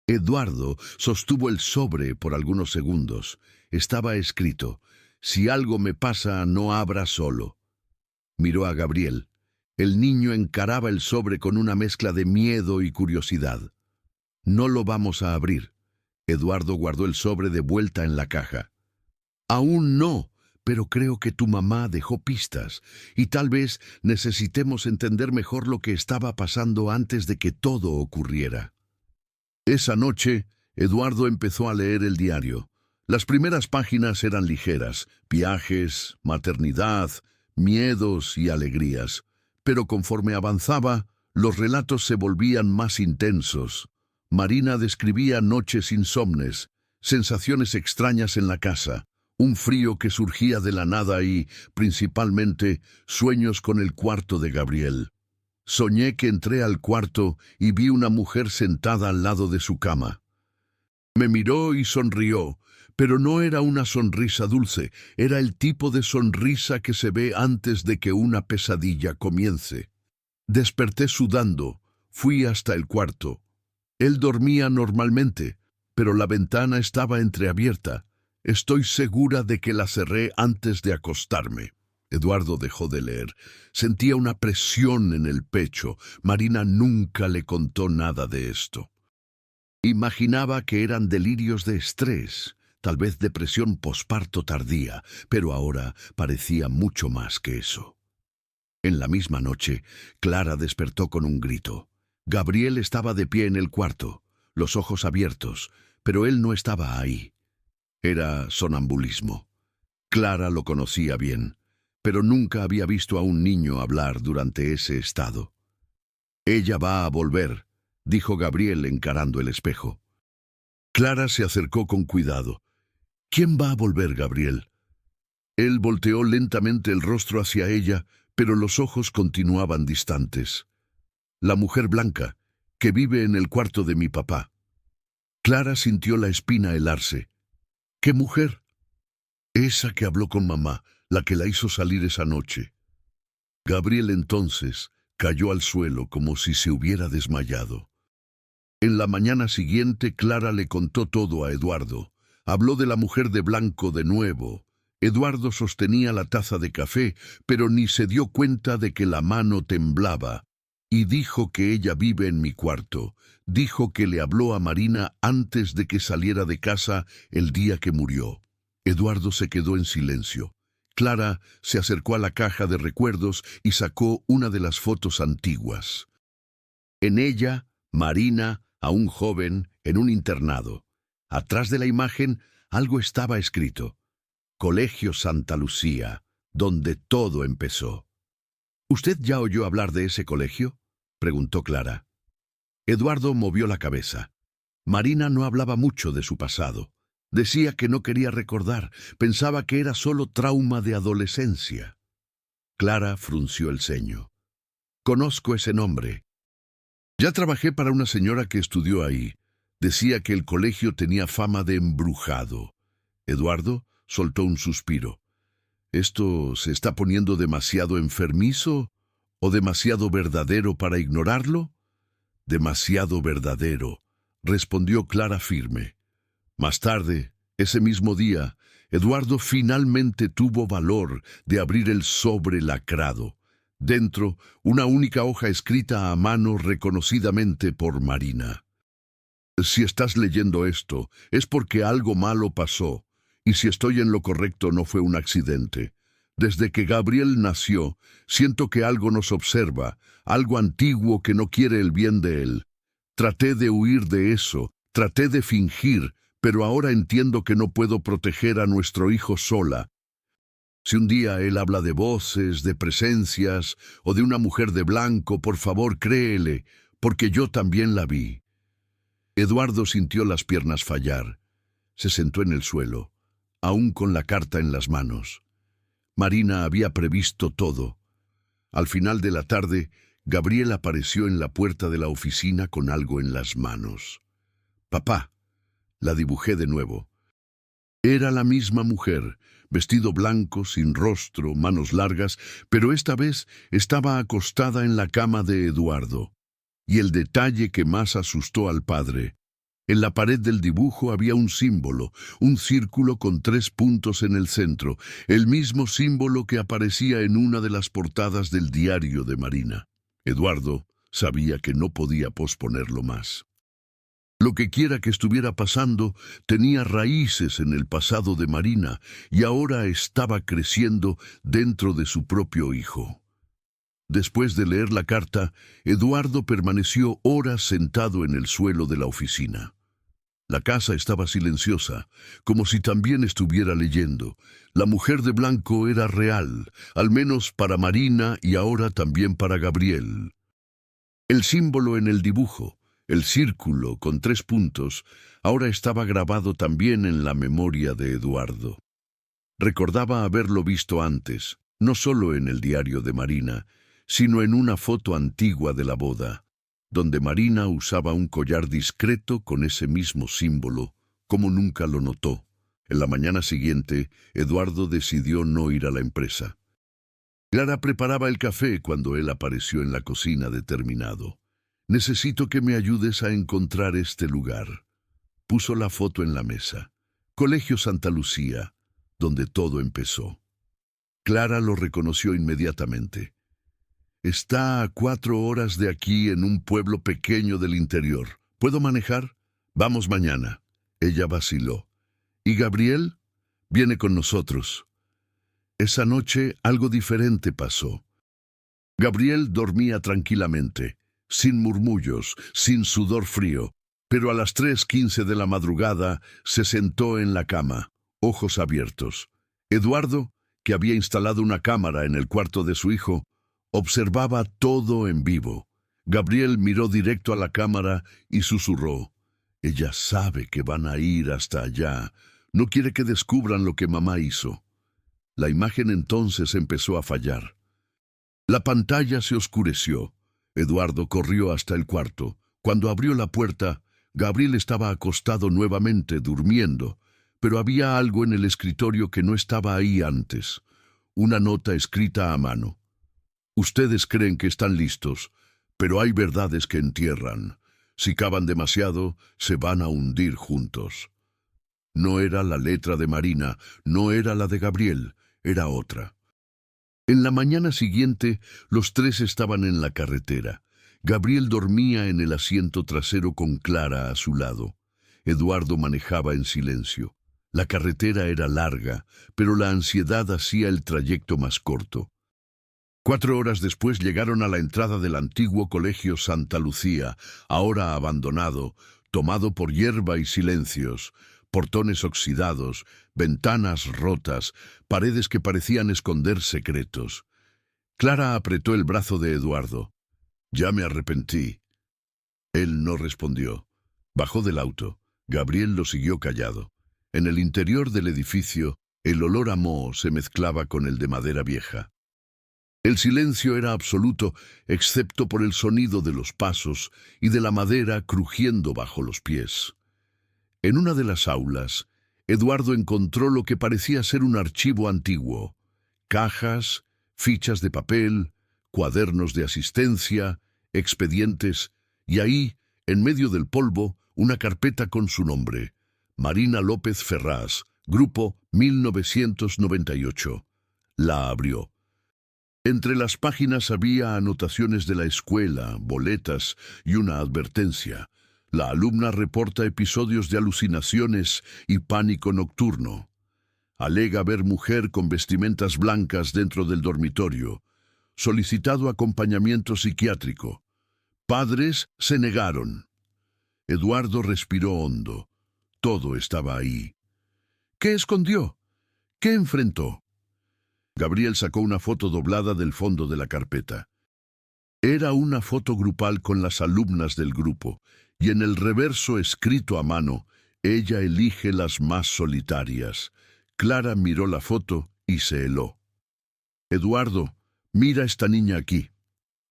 Eduardo sostuvo el sobre por algunos segundos. Estaba escrito, si algo me pasa, no abra solo. Miró a Gabriel. El niño encaraba el sobre con una mezcla de miedo y curiosidad. No lo vamos a abrir. Eduardo guardó el sobre de vuelta en la caja. Aún no, pero creo que tu mamá dejó pistas, y tal vez necesitemos entender mejor lo que estaba pasando antes de que todo ocurriera. Esa noche, Eduardo empezó a leer el diario. Las primeras páginas eran ligeras, viajes, maternidad, miedos y alegrías. Pero conforme avanzaba, los relatos se volvían más intensos. Marina describía noches insomnes, sensaciones extrañas en la casa, un frío que surgía de la nada y, principalmente, sueños con el cuarto de Gabriel. Soñé que entré al cuarto y vi una mujer sentada al lado de su cama. Me miró y sonrió, pero no era una sonrisa dulce, era el tipo de sonrisa que se ve antes de que una pesadilla comience. Desperté sudando, fui hasta el cuarto. Él dormía normalmente, pero la ventana estaba entreabierta. Estoy segura de que la cerré antes de acostarme. Eduardo dejó de leer. Sentía una presión en el pecho. Marina nunca le contó nada de esto. Imaginaba que eran delirios de estrés, tal vez depresión posparto tardía, pero ahora parecía mucho más que eso. En la misma noche, Clara despertó con un grito. Gabriel estaba de pie en el cuarto, los ojos abiertos, pero él no estaba ahí. Era sonambulismo. Clara lo conocía bien, pero nunca había visto a un niño hablar durante ese estado. «Ella va a volver», dijo Gabriel encarando el espejo. Clara se acercó con cuidado. «¿Quién va a volver, Gabriel?» Él volteó lentamente el rostro hacia ella, pero los ojos continuaban distantes. «La mujer blanca, que vive en el cuarto de mi papá». Clara sintió la espina helarse. «¿Qué mujer?» «Esa que habló con mamá, la que la hizo salir esa noche». Gabriel entonces cayó al suelo como si se hubiera desmayado. En la mañana siguiente, Clara le contó todo a Eduardo. Habló de la mujer de blanco de nuevo. Eduardo sostenía la taza de café, pero ni se dio cuenta de que la mano temblaba. Y dijo que ella vive en mi cuarto. Dijo que le habló a Marina antes de que saliera de casa el día que murió. Eduardo se quedó en silencio. Clara se acercó a la caja de recuerdos y sacó una de las fotos antiguas. En ella, Marina, aún joven, en un internado. Atrás de la imagen, algo estaba escrito. Colegio Santa Lucía, donde todo empezó. ¿Usted ya oyó hablar de ese colegio?, preguntó Clara. Eduardo movió la cabeza. Marina no hablaba mucho de su pasado. Decía que no quería recordar, pensaba que era solo trauma de adolescencia. Clara frunció el ceño. Conozco ese nombre. Ya trabajé para una señora que estudió ahí. Decía que el colegio tenía fama de embrujado. Eduardo soltó un suspiro. ¿Esto se está poniendo demasiado enfermizo o demasiado verdadero para ignorarlo? Demasiado verdadero, respondió Clara firme. Más tarde, ese mismo día, Eduardo finalmente tuvo valor de abrir el sobre lacrado. Dentro, una única hoja escrita a mano reconocidamente por Marina. Si estás leyendo esto, es porque algo malo pasó, y si estoy en lo correcto no fue un accidente. Desde que Gabriel nació, siento que algo nos observa, algo antiguo que no quiere el bien de él. Traté de huir de eso, traté de fingir, pero ahora entiendo que no puedo proteger a nuestro hijo sola. Si un día él habla de voces, de presencias o de una mujer de blanco, por favor créele, porque yo también la vi. Eduardo sintió las piernas fallar. Se sentó en el suelo, aún con la carta en las manos. Marina había previsto todo. Al final de la tarde, Gabriel apareció en la puerta de la oficina con algo en las manos. «Papá», la dibujé de nuevo. Era la misma mujer, vestido blanco, sin rostro, manos largas, pero esta vez estaba acostada en la cama de Eduardo. Y el detalle que más asustó al padre: en la pared del dibujo había un símbolo, un círculo con 3 puntos en el centro, el mismo símbolo que aparecía en una de las portadas del diario de Marina. Eduardo sabía que no podía posponerlo más. Lo que quiera que estuviera pasando tenía raíces en el pasado de Marina y ahora estaba creciendo dentro de su propio hijo. Después de leer la carta, Eduardo permaneció horas sentado en el suelo de la oficina. La casa estaba silenciosa, como si también estuviera leyendo. La mujer de blanco era real, al menos para Marina y ahora también para Gabriel. El símbolo en el dibujo, el círculo con 3 puntos, ahora estaba grabado también en la memoria de Eduardo. Recordaba haberlo visto antes, no solo en el diario de Marina, sino en una foto antigua de la boda, donde Marina usaba un collar discreto con ese mismo símbolo como nunca lo notó. En la mañana siguiente, Eduardo decidió no ir a la empresa. Clara preparaba el café cuando él apareció en la cocina determinado. «Necesito que me ayudes a encontrar este lugar». Puso la foto en la mesa. Colegio Santa Lucía, donde todo empezó. Clara lo reconoció inmediatamente. «Está a 4 horas de aquí en un pueblo pequeño del interior. ¿Puedo manejar? Vamos mañana». Ella vaciló. «¿Y Gabriel? Viene con nosotros». Esa noche algo diferente pasó. Gabriel dormía tranquilamente, sin murmullos, sin sudor frío, pero a las 3:15 de la madrugada se sentó en la cama, ojos abiertos. Eduardo, que había instalado una cámara en el cuarto de su hijo, observaba todo en vivo. Gabriel miró directo a la cámara y susurró: «Ella sabe que van a ir hasta allá. No quiere que descubran lo que mamá hizo». La imagen entonces empezó a fallar. La pantalla se oscureció. Eduardo corrió hasta el cuarto. Cuando abrió la puerta, Gabriel estaba acostado nuevamente, durmiendo, pero había algo en el escritorio que no estaba ahí antes. Una nota escrita a mano. «Ustedes creen que están listos, pero hay verdades que entierran. Si cavan demasiado, se van a hundir juntos». No era la letra de Marina, no era la de Gabriel, era otra. En la mañana siguiente, los tres estaban en la carretera. Gabriel dormía en el asiento trasero con Clara a su lado. Eduardo manejaba en silencio. La carretera era larga, pero la ansiedad hacía el trayecto más corto. 4 horas después llegaron a la entrada del antiguo Colegio Santa Lucía, ahora abandonado, tomado por hierba y silencios, portones oxidados, ventanas rotas, paredes que parecían esconder secretos. Clara apretó el brazo de Eduardo. «Ya me arrepentí». Él no respondió. Bajó del auto. Gabriel lo siguió callado. En el interior del edificio, el olor a moho se mezclaba con el de madera vieja. El silencio era absoluto, excepto por el sonido de los pasos y de la madera crujiendo bajo los pies. En una de las aulas, Eduardo encontró lo que parecía ser un archivo antiguo. Cajas, fichas de papel, cuadernos de asistencia, expedientes, y ahí, en medio del polvo, una carpeta con su nombre: Marina López Ferraz, Grupo 1998. La abrió. Entre las páginas había anotaciones de la escuela, boletas y una advertencia. La alumna reporta episodios de alucinaciones y pánico nocturno. Alega ver mujer con vestimentas blancas dentro del dormitorio. Solicitado acompañamiento psiquiátrico. Padres se negaron. Eduardo respiró hondo. Todo estaba ahí. ¿Qué escondió? ¿Qué enfrentó? Gabriel sacó una foto doblada del fondo de la carpeta. Era una foto grupal con las alumnas del grupo, y en el reverso, escrito a mano: «Ella elige las más solitarias». Clara miró la foto y se heló. «Eduardo, mira esta niña aquí».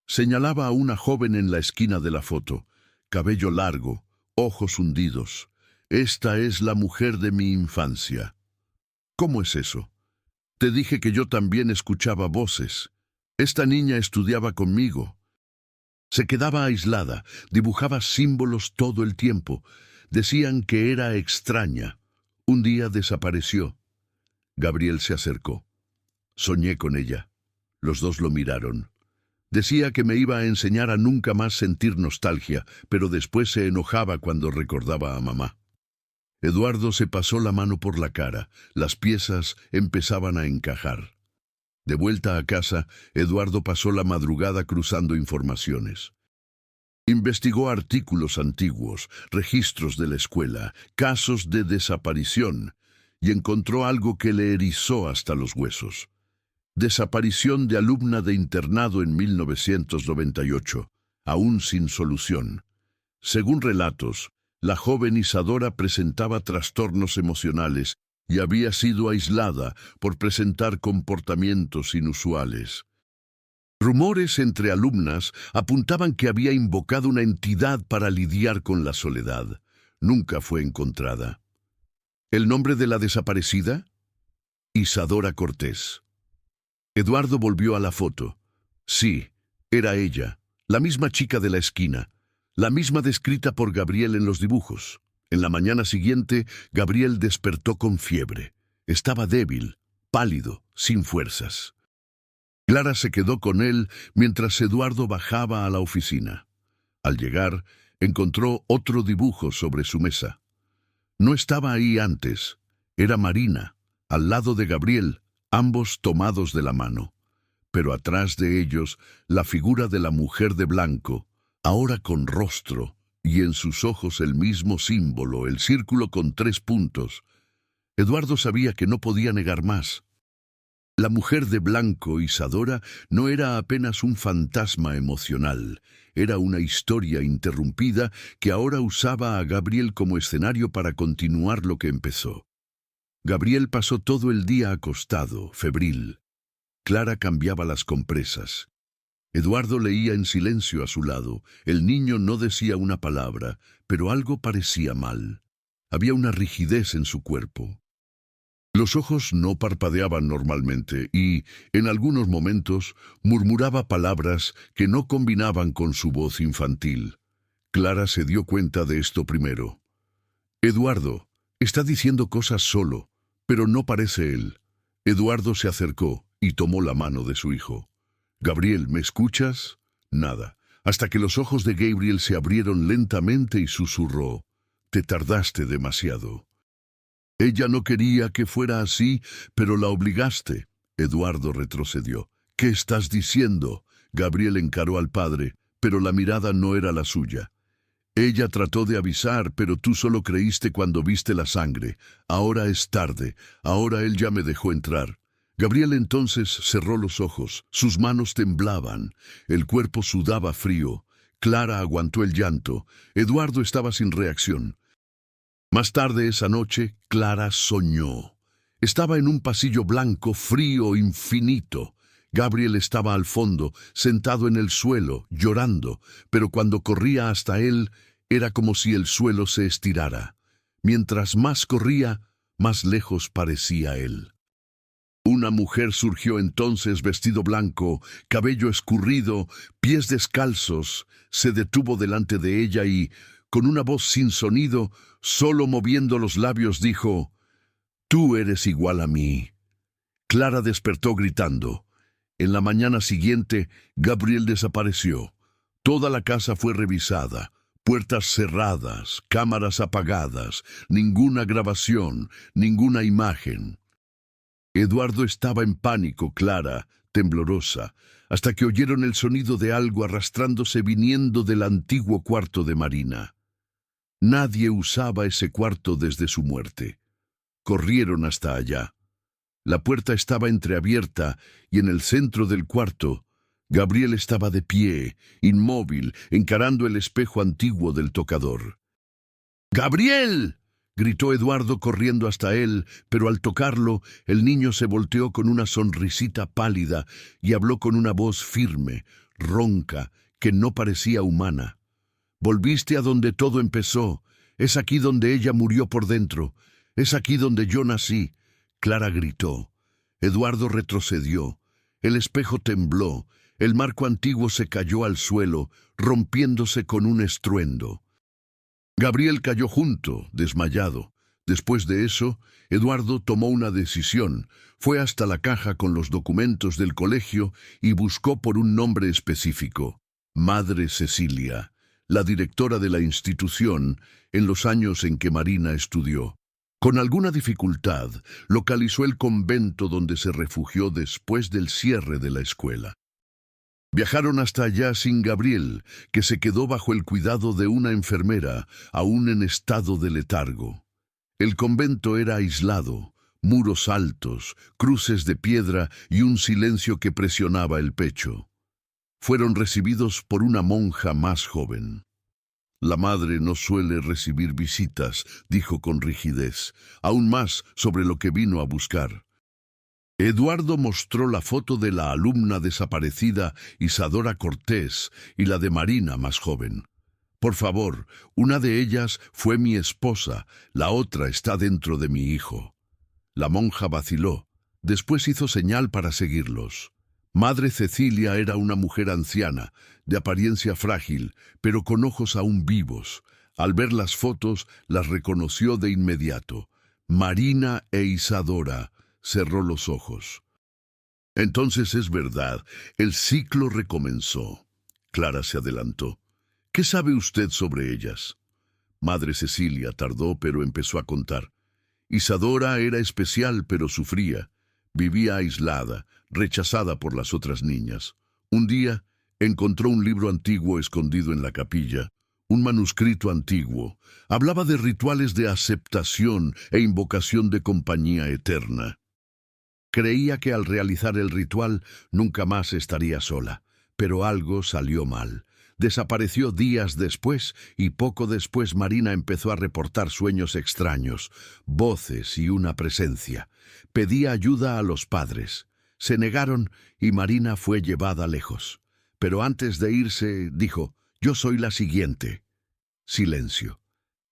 Señalaba a una joven en la esquina de la foto. Cabello largo, ojos hundidos. «Esta es la mujer de mi infancia». «¿Cómo es eso?» «Te dije que yo también escuchaba voces. Esta niña estudiaba conmigo». Se quedaba aislada, dibujaba símbolos todo el tiempo. Decían que era extraña. Un día desapareció. Gabriel se acercó. «Soñé con ella». Los dos lo miraron. Decía que me iba a enseñar a nunca más sentir nostalgia, pero después se enojaba cuando recordaba a mamá. Eduardo se pasó la mano por la cara. Las piezas empezaban a encajar. De vuelta a casa, Eduardo pasó la madrugada cruzando informaciones. Investigó artículos antiguos, registros de la escuela, casos de desaparición, y encontró algo que le erizó hasta los huesos. Desaparición de alumna de internado en 1998, aún sin solución. Según relatos, la joven Isadora presentaba trastornos emocionales y había sido aislada por presentar comportamientos inusuales. Rumores entre alumnas apuntaban que había invocado una entidad para lidiar con la soledad. Nunca fue encontrada. ¿El nombre de la desaparecida? Isadora Cortés. Eduardo volvió a la foto. Sí, era ella, la misma chica de la esquina, la misma descrita por Gabriel en los dibujos. En la mañana siguiente, Gabriel despertó con fiebre. Estaba débil, pálido, sin fuerzas. Clara se quedó con él mientras Eduardo bajaba a la oficina. Al llegar, encontró otro dibujo sobre su mesa. No estaba ahí antes. Era Marina, al lado de Gabriel, ambos tomados de la mano. Pero atrás de ellos, la figura de la mujer de blanco, ahora con rostro, y en sus ojos el mismo símbolo, el círculo con 3 puntos. Eduardo sabía que no podía negar más. La mujer de blanco, Isadora, no era apenas un fantasma emocional, era una historia interrumpida que ahora usaba a Gabriel como escenario para continuar lo que empezó. Gabriel pasó todo el día acostado, febril. Clara cambiaba las compresas. Eduardo leía en silencio a su lado. El niño no decía una palabra, pero algo parecía mal. Había una rigidez en su cuerpo. Los ojos no parpadeaban normalmente y, en algunos momentos, murmuraba palabras que no combinaban con su voz infantil. Clara se dio cuenta de esto primero. Eduardo, está diciendo cosas solo, pero no parece él. Eduardo se acercó y tomó la mano de su hijo. Gabriel, ¿me escuchas? Nada, hasta que los ojos de Gabriel se abrieron lentamente y susurró. Te tardaste demasiado. Ella no quería que fuera así, pero la obligaste. Eduardo retrocedió. ¿Qué estás diciendo? Gabriel encaró al padre, pero la mirada no era la suya. Ella trató de avisar, pero tú solo creíste cuando viste la sangre. Ahora es tarde, ahora él ya me dejó entrar. Gabriel entonces cerró los ojos, sus manos temblaban, el cuerpo sudaba frío. Clara aguantó el llanto, Eduardo estaba sin reacción. Más tarde esa noche, Clara soñó. Estaba en un pasillo blanco, frío, infinito. Gabriel estaba al fondo, sentado en el suelo, llorando, pero cuando corría hasta él, era como si el suelo se estirara. Mientras más corría, más lejos parecía él. Una mujer surgió entonces vestido blanco, cabello escurrido, pies descalzos, se detuvo delante de ella y, con una voz sin sonido, solo moviendo los labios, dijo, «Tú eres igual a mí». Clara despertó gritando. En la mañana siguiente, Gabriel desapareció. Toda la casa fue revisada, puertas cerradas, cámaras apagadas, ninguna grabación, ninguna imagen. Eduardo estaba en pánico, Clara, temblorosa, hasta que oyeron el sonido de algo arrastrándose viniendo del antiguo cuarto de Marina. Nadie usaba ese cuarto desde su muerte. Corrieron hasta allá. La puerta estaba entreabierta y en el centro del cuarto, Gabriel estaba de pie, inmóvil, encarando el espejo antiguo del tocador. ¡Gabriel!, gritó Eduardo corriendo hasta él, pero al tocarlo, el niño se volteó con una sonrisita pálida y habló con una voz firme, ronca, que no parecía humana. Volviste a donde todo empezó. Es aquí donde ella murió por dentro. Es aquí donde yo nací. Clara gritó. Eduardo retrocedió. El espejo tembló. El marco antiguo se cayó al suelo, rompiéndose con un estruendo. Gabriel cayó junto, desmayado. Después de eso, Eduardo tomó una decisión. Fue hasta la caja con los documentos del colegio y buscó por un nombre específico. Madre Cecilia, la directora de la institución en los años en que Marina estudió. Con alguna dificultad, localizó el convento donde se refugió después del cierre de la escuela. Viajaron hasta allá sin Gabriel, que se quedó bajo el cuidado de una enfermera, aún en estado de letargo. El convento era aislado, muros altos, cruces de piedra y un silencio que presionaba el pecho. Fueron recibidos por una monja más joven. La madre no suele recibir visitas, dijo con rigidez, aún más sobre lo que vino a buscar. Eduardo mostró la foto de la alumna desaparecida Isadora Cortés y la de Marina más joven. Por favor, una de ellas fue mi esposa, la otra está dentro de mi hijo. La monja vaciló. Después hizo señal para seguirlos. Madre Cecilia era una mujer anciana, de apariencia frágil, pero con ojos aún vivos. Al ver las fotos, las reconoció de inmediato. Marina e Isadora. Cerró los ojos. Entonces es verdad, el ciclo recomenzó. Clara se adelantó. ¿Qué sabe usted sobre ellas? Madre Cecilia tardó, pero empezó a contar. Isadora era especial, pero sufría. Vivía aislada, rechazada por las otras niñas. Un día encontró un libro antiguo escondido en la capilla, un manuscrito antiguo. Hablaba de rituales de aceptación e invocación de compañía eterna. Creía que al realizar el ritual nunca más estaría sola, pero algo salió mal. Desapareció días después y poco después Marina empezó a reportar sueños extraños, voces y una presencia. Pedía ayuda a los padres. Se negaron y Marina fue llevada lejos. Pero antes de irse dijo, «Yo soy la siguiente». Silencio.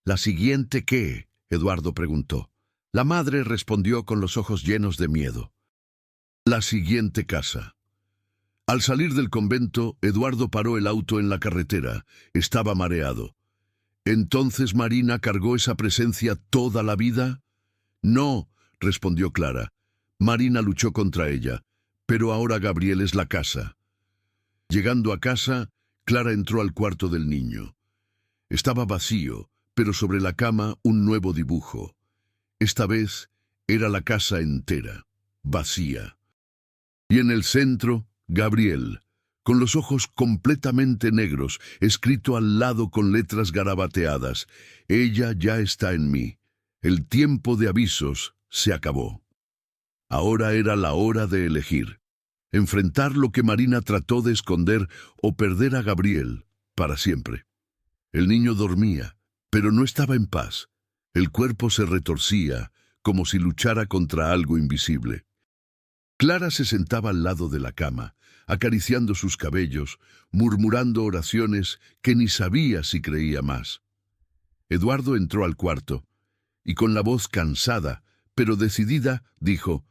«¿La siguiente qué?», Eduardo preguntó. La madre respondió con los ojos llenos de miedo. «La siguiente casa». Al salir del convento, Eduardo paró el auto en la carretera. Estaba mareado. ¿Entonces Marina cargó esa presencia toda la vida? No, respondió Clara. Marina luchó contra ella, pero ahora Gabriel es la casa. Llegando a casa, Clara entró al cuarto del niño. Estaba vacío, pero sobre la cama un nuevo dibujo. Esta vez era la casa entera, vacía. Y en el centro, Gabriel, con los ojos completamente negros, escrito al lado con letras garabateadas. Ella ya está en mí. El tiempo de avisos se acabó. Ahora era la hora de elegir. Enfrentar lo que Marina trató de esconder o perder a Gabriel para siempre. El niño dormía, pero no estaba en paz. El cuerpo se retorcía, como si luchara contra algo invisible. Clara se sentaba al lado de la cama, acariciando sus cabellos, murmurando oraciones que ni sabía si creía más. Eduardo entró al cuarto, y con la voz cansada, pero decidida, dijo,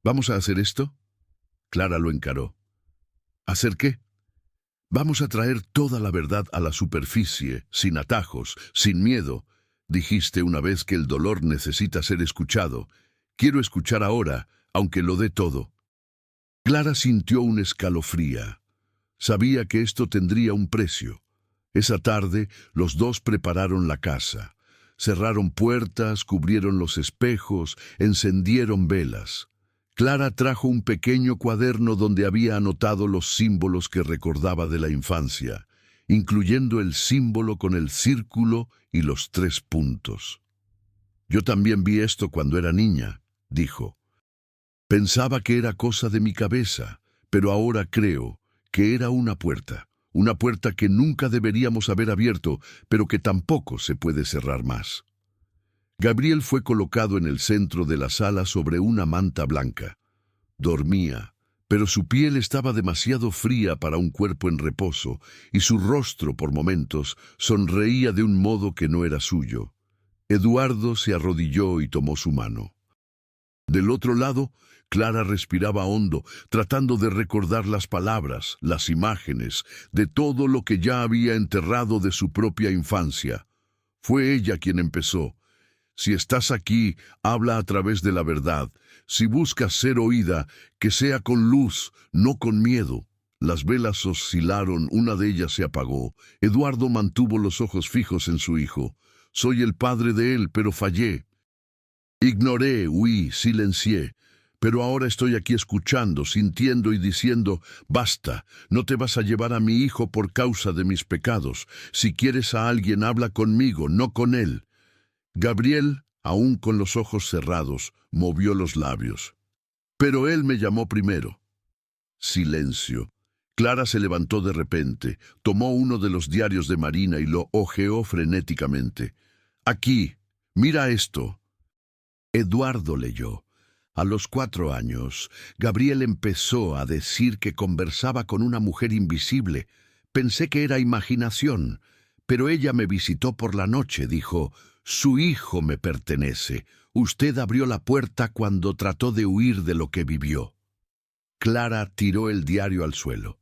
«¿Vamos a hacer esto?» Clara lo encaró. «¿Hacer qué?» «Vamos a traer toda la verdad a la superficie, sin atajos, sin miedo. Dijiste una vez que el dolor necesita ser escuchado. Quiero escuchar ahora, aunque lo dé todo». Clara sintió un escalofrío. Sabía que esto tendría un precio. Esa tarde, los dos prepararon la casa. Cerraron puertas, cubrieron los espejos, encendieron velas. Clara trajo un pequeño cuaderno donde había anotado los símbolos que recordaba de la infancia, incluyendo el símbolo con el círculo y los 3 puntos. «Yo también vi esto cuando era niña», dijo. «Pensaba que era cosa de mi cabeza, pero ahora creo que era una puerta que nunca deberíamos haber abierto, pero que tampoco se puede cerrar más». Gabriel fue colocado en el centro de la sala sobre una manta blanca. Dormía, pero su piel estaba demasiado fría para un cuerpo en reposo, y su rostro, por momentos, sonreía de un modo que no era suyo. Eduardo se arrodilló y tomó su mano. Del otro lado, Clara respiraba hondo, tratando de recordar las palabras, las imágenes, de todo lo que ya había enterrado de su propia infancia. Fue ella quien empezó. «Si estás aquí, habla a través de la verdad. Si buscas ser oída, que sea con luz, no con miedo». Las velas oscilaron, una de ellas se apagó. Eduardo mantuvo los ojos fijos en su hijo. «Soy el padre de él, pero fallé. Ignoré, huí, silencié. Pero ahora estoy aquí escuchando, sintiendo y diciendo, basta, no te vas a llevar a mi hijo por causa de mis pecados. Si quieres a alguien, habla conmigo, no con él». Gabriel, aún con los ojos cerrados, movió los labios. «Pero él me llamó primero». Silencio. Clara se levantó de repente, tomó uno de los diarios de Marina y lo hojeó frenéticamente. «Aquí, mira esto». Eduardo leyó. A los 4 años, Gabriel empezó a decir que conversaba con una mujer invisible. Pensé que era imaginación, Pero ella me visitó por la noche, dijo, «Su hijo me pertenece. Usted abrió la puerta cuando trató de huir de lo que vivió». Clara tiró el diario al suelo.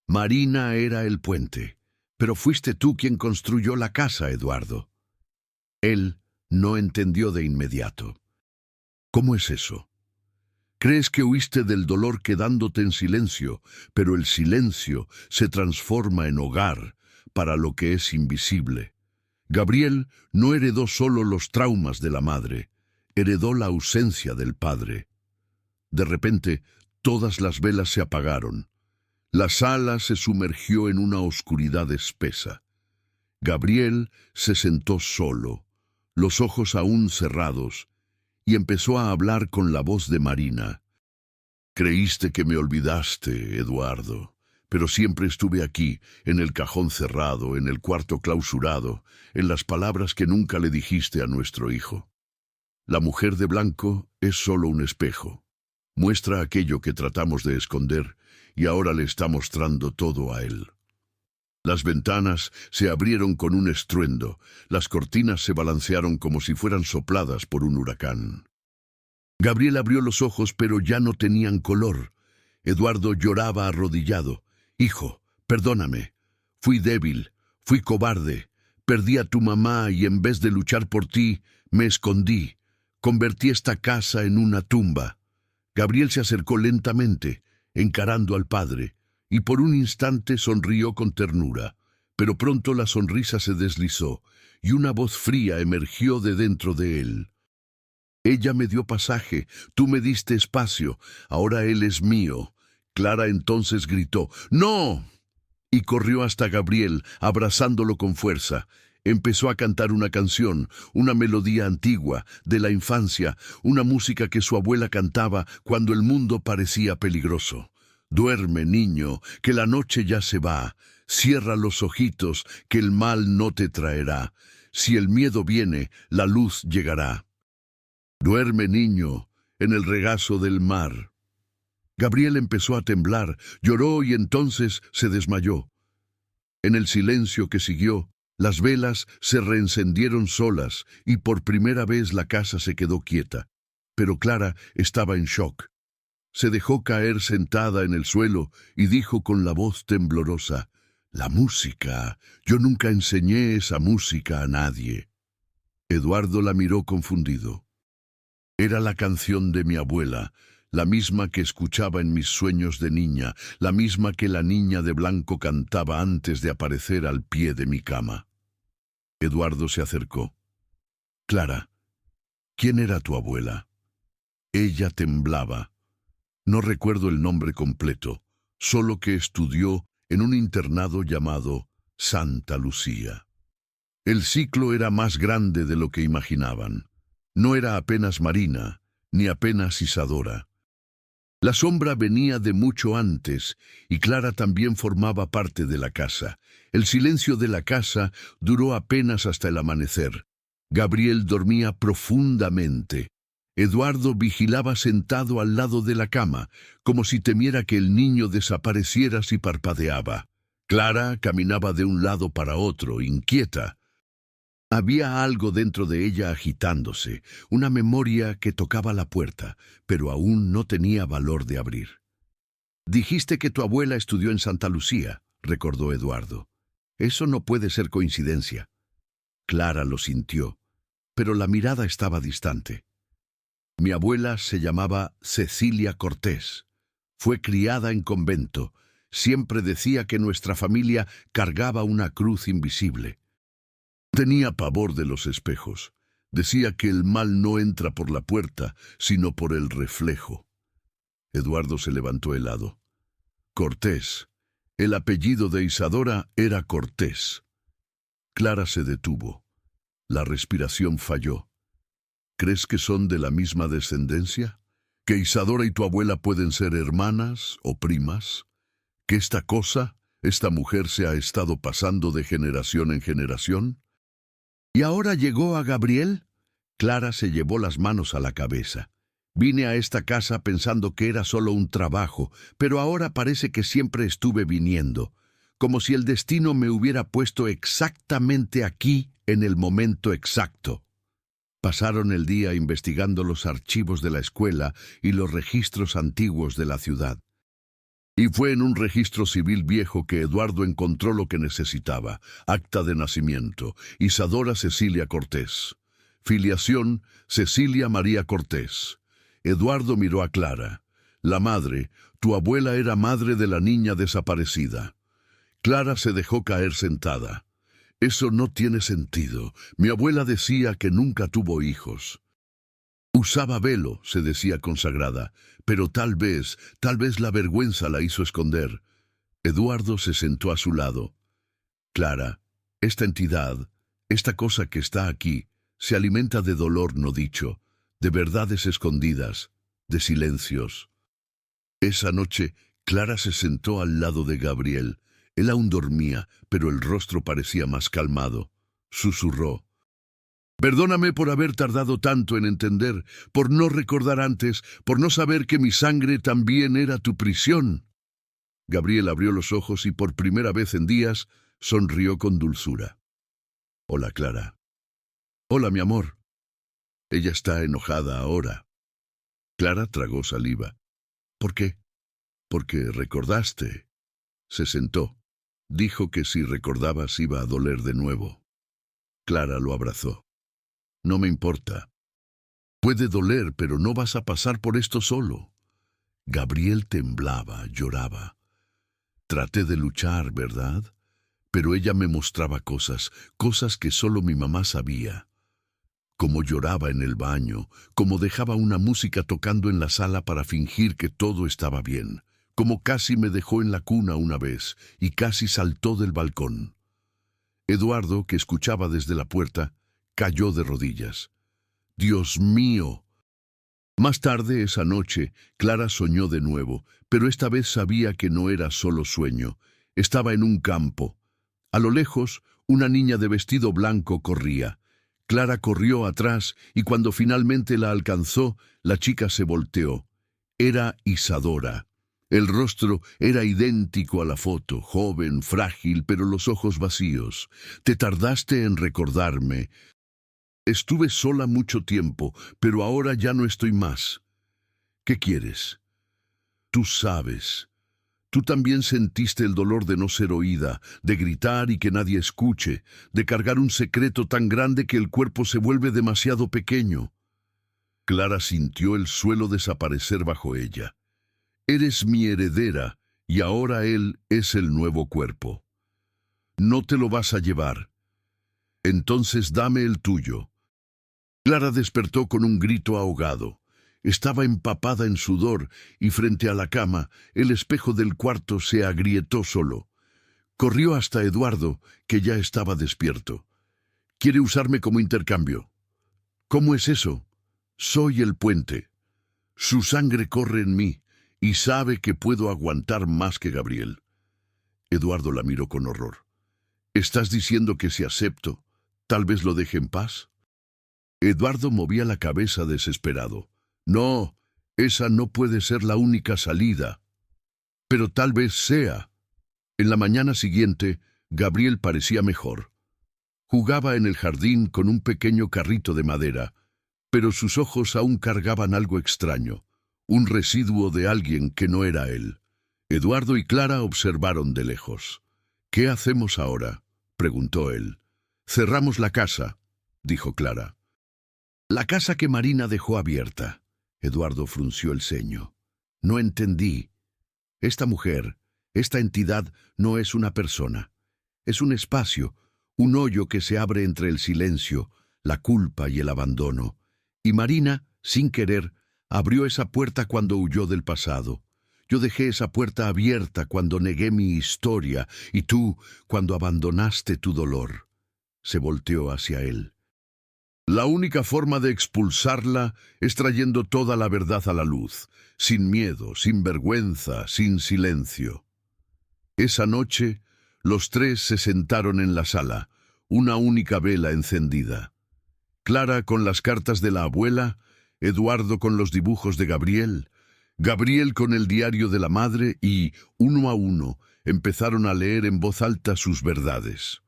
Marina era el puente, pero fuiste tú quien construyó la casa, Eduardo. Él no entendió de inmediato. ¿Cómo es eso? Crees que huiste del dolor quedándote en silencio, pero el silencio se transforma en hogar para lo que es invisible. Gabriel no heredó solo los traumas de la madre, heredó la ausencia del padre. De repente, todas las velas se apagaron. La sala se sumergió en una oscuridad espesa. Gabriel se sentó solo, los ojos aún cerrados, y empezó a hablar con la voz de Marina. «Creíste que me olvidaste, Eduardo, pero siempre estuve aquí, en el cajón cerrado, en el cuarto clausurado, en las palabras que nunca le dijiste a nuestro hijo. La mujer de blanco es solo un espejo. Muestra aquello que tratamos de esconder, y ahora le está mostrando todo a él». Las ventanas se abrieron con un estruendo, las cortinas se balancearon como si fueran sopladas por un huracán. Gabriel abrió los ojos, pero ya no tenían color. Eduardo lloraba arrodillado. «Hijo, perdóname. Fui débil, fui cobarde. Perdí a tu mamá y en vez de luchar por ti, me escondí. Convertí esta casa en una tumba». Gabriel se acercó lentamente, encarando al padre, y por un instante sonrió con ternura, pero pronto la sonrisa se deslizó, y una voz fría emergió de dentro de él. «Ella me dio pasaje, tú me diste espacio, ahora él es mío». Clara entonces gritó, «¡No!», y corrió hasta Gabriel, abrazándolo con fuerza. Empezó a cantar una canción, una melodía antigua, de la infancia, una música que su abuela cantaba cuando el mundo parecía peligroso. «Duerme, niño, que la noche ya se va. Cierra los ojitos, que el mal no te traerá. Si el miedo viene, la luz llegará. Duerme, niño, en el regazo del mar». Gabriel empezó a temblar, lloró y entonces se desmayó. En el silencio que siguió, las velas se reencendieron solas y por primera vez la casa se quedó quieta. Pero Clara estaba en shock. Se dejó caer sentada en el suelo y dijo con la voz temblorosa, «La música. Yo nunca enseñé esa música a nadie». Eduardo la miró confundido. «Era la canción de mi abuela, la misma que escuchaba en mis sueños de niña, la misma que la niña de blanco cantaba antes de aparecer al pie de mi cama». Eduardo se acercó. «Clara, ¿quién era tu abuela?» Ella temblaba. «No recuerdo el nombre completo, solo que estudió en un internado llamado Santa Lucía. El ciclo era más grande de lo que imaginaban. No era apenas Marina, ni apenas Isadora. La sombra venía de mucho antes, y Clara también formaba parte de la casa. El silencio de la casa duró apenas hasta el amanecer. Gabriel dormía profundamente. Eduardo vigilaba sentado al lado de la cama, como si temiera que el niño desapareciera si parpadeaba. Clara caminaba de un lado para otro, inquieta. Había algo dentro de ella agitándose, una memoria que tocaba la puerta, pero aún no tenía valor de abrir. «Dijiste que tu abuela estudió en Santa Lucía», recordó Eduardo. «Eso no puede ser coincidencia». Clara lo sintió, pero la mirada estaba distante. «Mi abuela se llamaba Cecilia Cortés. Fue criada en convento. Siempre decía que nuestra familia cargaba una cruz invisible. Tenía pavor de los espejos. Decía que el mal no entra por la puerta, sino por el reflejo». Eduardo se levantó helado. «Cortés. El apellido de Isadora era Cortés». Clara se detuvo. La respiración falló. «¿Crees que son de la misma descendencia? ¿Que Isadora y tu abuela pueden ser hermanas o primas? ¿Que esta mujer se ha estado pasando de generación en generación?» «¿Y ahora llegó a Gabriel?» Clara se llevó las manos a la cabeza. «Vine a esta casa pensando que era solo un trabajo, pero ahora parece que siempre estuve viniendo. como si el destino me hubiera puesto exactamente aquí en el momento exacto. Pasaron el día investigando los archivos de la escuela y los registros antiguos de la ciudad. Y fue en un registro civil viejo que Eduardo encontró lo que necesitaba: acta de nacimiento, Isadora Cecilia Cortés. Filiación, Cecilia María Cortés. Eduardo miró a Clara. La madre, tu abuela era madre de la niña desaparecida. Clara se dejó caer sentada. Eso no tiene sentido. Mi abuela decía que nunca tuvo hijos. Usaba velo, se decía consagrada, pero tal vez la vergüenza la hizo esconder. Eduardo se sentó a su lado. Clara, esta entidad, esta cosa que está aquí, se alimenta de dolor no dicho, de verdades escondidas, de silencios. Esa noche, Clara se sentó al lado de Gabriel. Él aún dormía, pero el rostro parecía más calmado. Susurró: «Perdóname por haber tardado tanto en entender, por no recordar antes, por no saber que mi sangre también era tu prisión». Gabriel abrió los ojos y por primera vez en días sonrió con dulzura. «Hola, Clara». «Hola, mi amor». Ella está enojada ahora. Clara tragó saliva. «¿Por qué?» «Porque recordaste». Se sentó. Dijo que si recordabas iba a doler de nuevo. Clara lo abrazó. «No me importa. Puede doler, pero no vas a pasar por esto solo». Gabriel temblaba, lloraba. «Traté de luchar, ¿verdad? Pero ella me mostraba cosas que solo mi mamá sabía. Cómo lloraba en el baño, cómo dejaba una música tocando en la sala para fingir que todo estaba bien, cómo casi me dejó en la cuna una vez y casi saltó del balcón». Eduardo, que escuchaba desde la puerta, cayó de rodillas. «¡Dios mío!». Más tarde esa noche, Clara soñó de nuevo, pero esta vez sabía que no era solo sueño. Estaba en un campo. A lo lejos, una niña de vestido blanco corría. Clara corrió atrás y cuando finalmente la alcanzó, la chica se volteó. Era Isadora. El rostro era idéntico a la foto, joven, frágil, pero los ojos vacíos. «Te tardaste en recordarme. Estuve sola mucho tiempo, pero ahora ya no estoy más. ¿Qué quieres? Tú sabes. Tú también sentiste el dolor de no ser oída, de gritar y que nadie escuche, de cargar un secreto tan grande que el cuerpo se vuelve demasiado pequeño». Clara sintió el suelo desaparecer bajo ella. «Eres mi heredera, y ahora él es el nuevo cuerpo. No te lo vas a llevar. Entonces dame el tuyo». Clara despertó con un grito ahogado. Estaba empapada en sudor y frente a la cama, el espejo del cuarto se agrietó solo. Corrió hasta Eduardo, que ya estaba despierto. «¿Quiere usarme como intercambio?» «¿Cómo es eso?» «Soy el puente. Su sangre corre en mí y sabe que puedo aguantar más que Gabriel». Eduardo la miró con horror. «¿Estás diciendo que si acepto, tal vez lo deje en paz?» Eduardo movía la cabeza desesperado. «No, esa no puede ser la única salida. Pero tal vez sea». En la mañana siguiente, Gabriel parecía mejor. Jugaba en el jardín con un pequeño carrito de madera, pero sus ojos aún cargaban algo extraño, un residuo de alguien que no era él. Eduardo y Clara observaron de lejos. «¿Qué hacemos ahora?», preguntó él. «Cerramos la casa», dijo Clara. «La casa que Marina dejó abierta». Eduardo frunció el ceño. «No entendí. Esta mujer, esta entidad, no es una persona. Es un espacio, un hoyo que se abre entre el silencio, la culpa y el abandono. Y Marina, sin querer, abrió esa puerta cuando huyó del pasado. Yo dejé esa puerta abierta cuando negué mi historia, y tú, cuando abandonaste tu dolor». Se volteó hacia él. «La única forma de expulsarla es trayendo toda la verdad a la luz, sin miedo, sin vergüenza, sin silencio». Esa noche, los tres se sentaron en la sala, una única vela encendida. Clara con las cartas de la abuela, Eduardo con los dibujos de Gabriel, Gabriel con el diario de la madre y, uno a uno, empezaron a leer en voz alta sus verdades.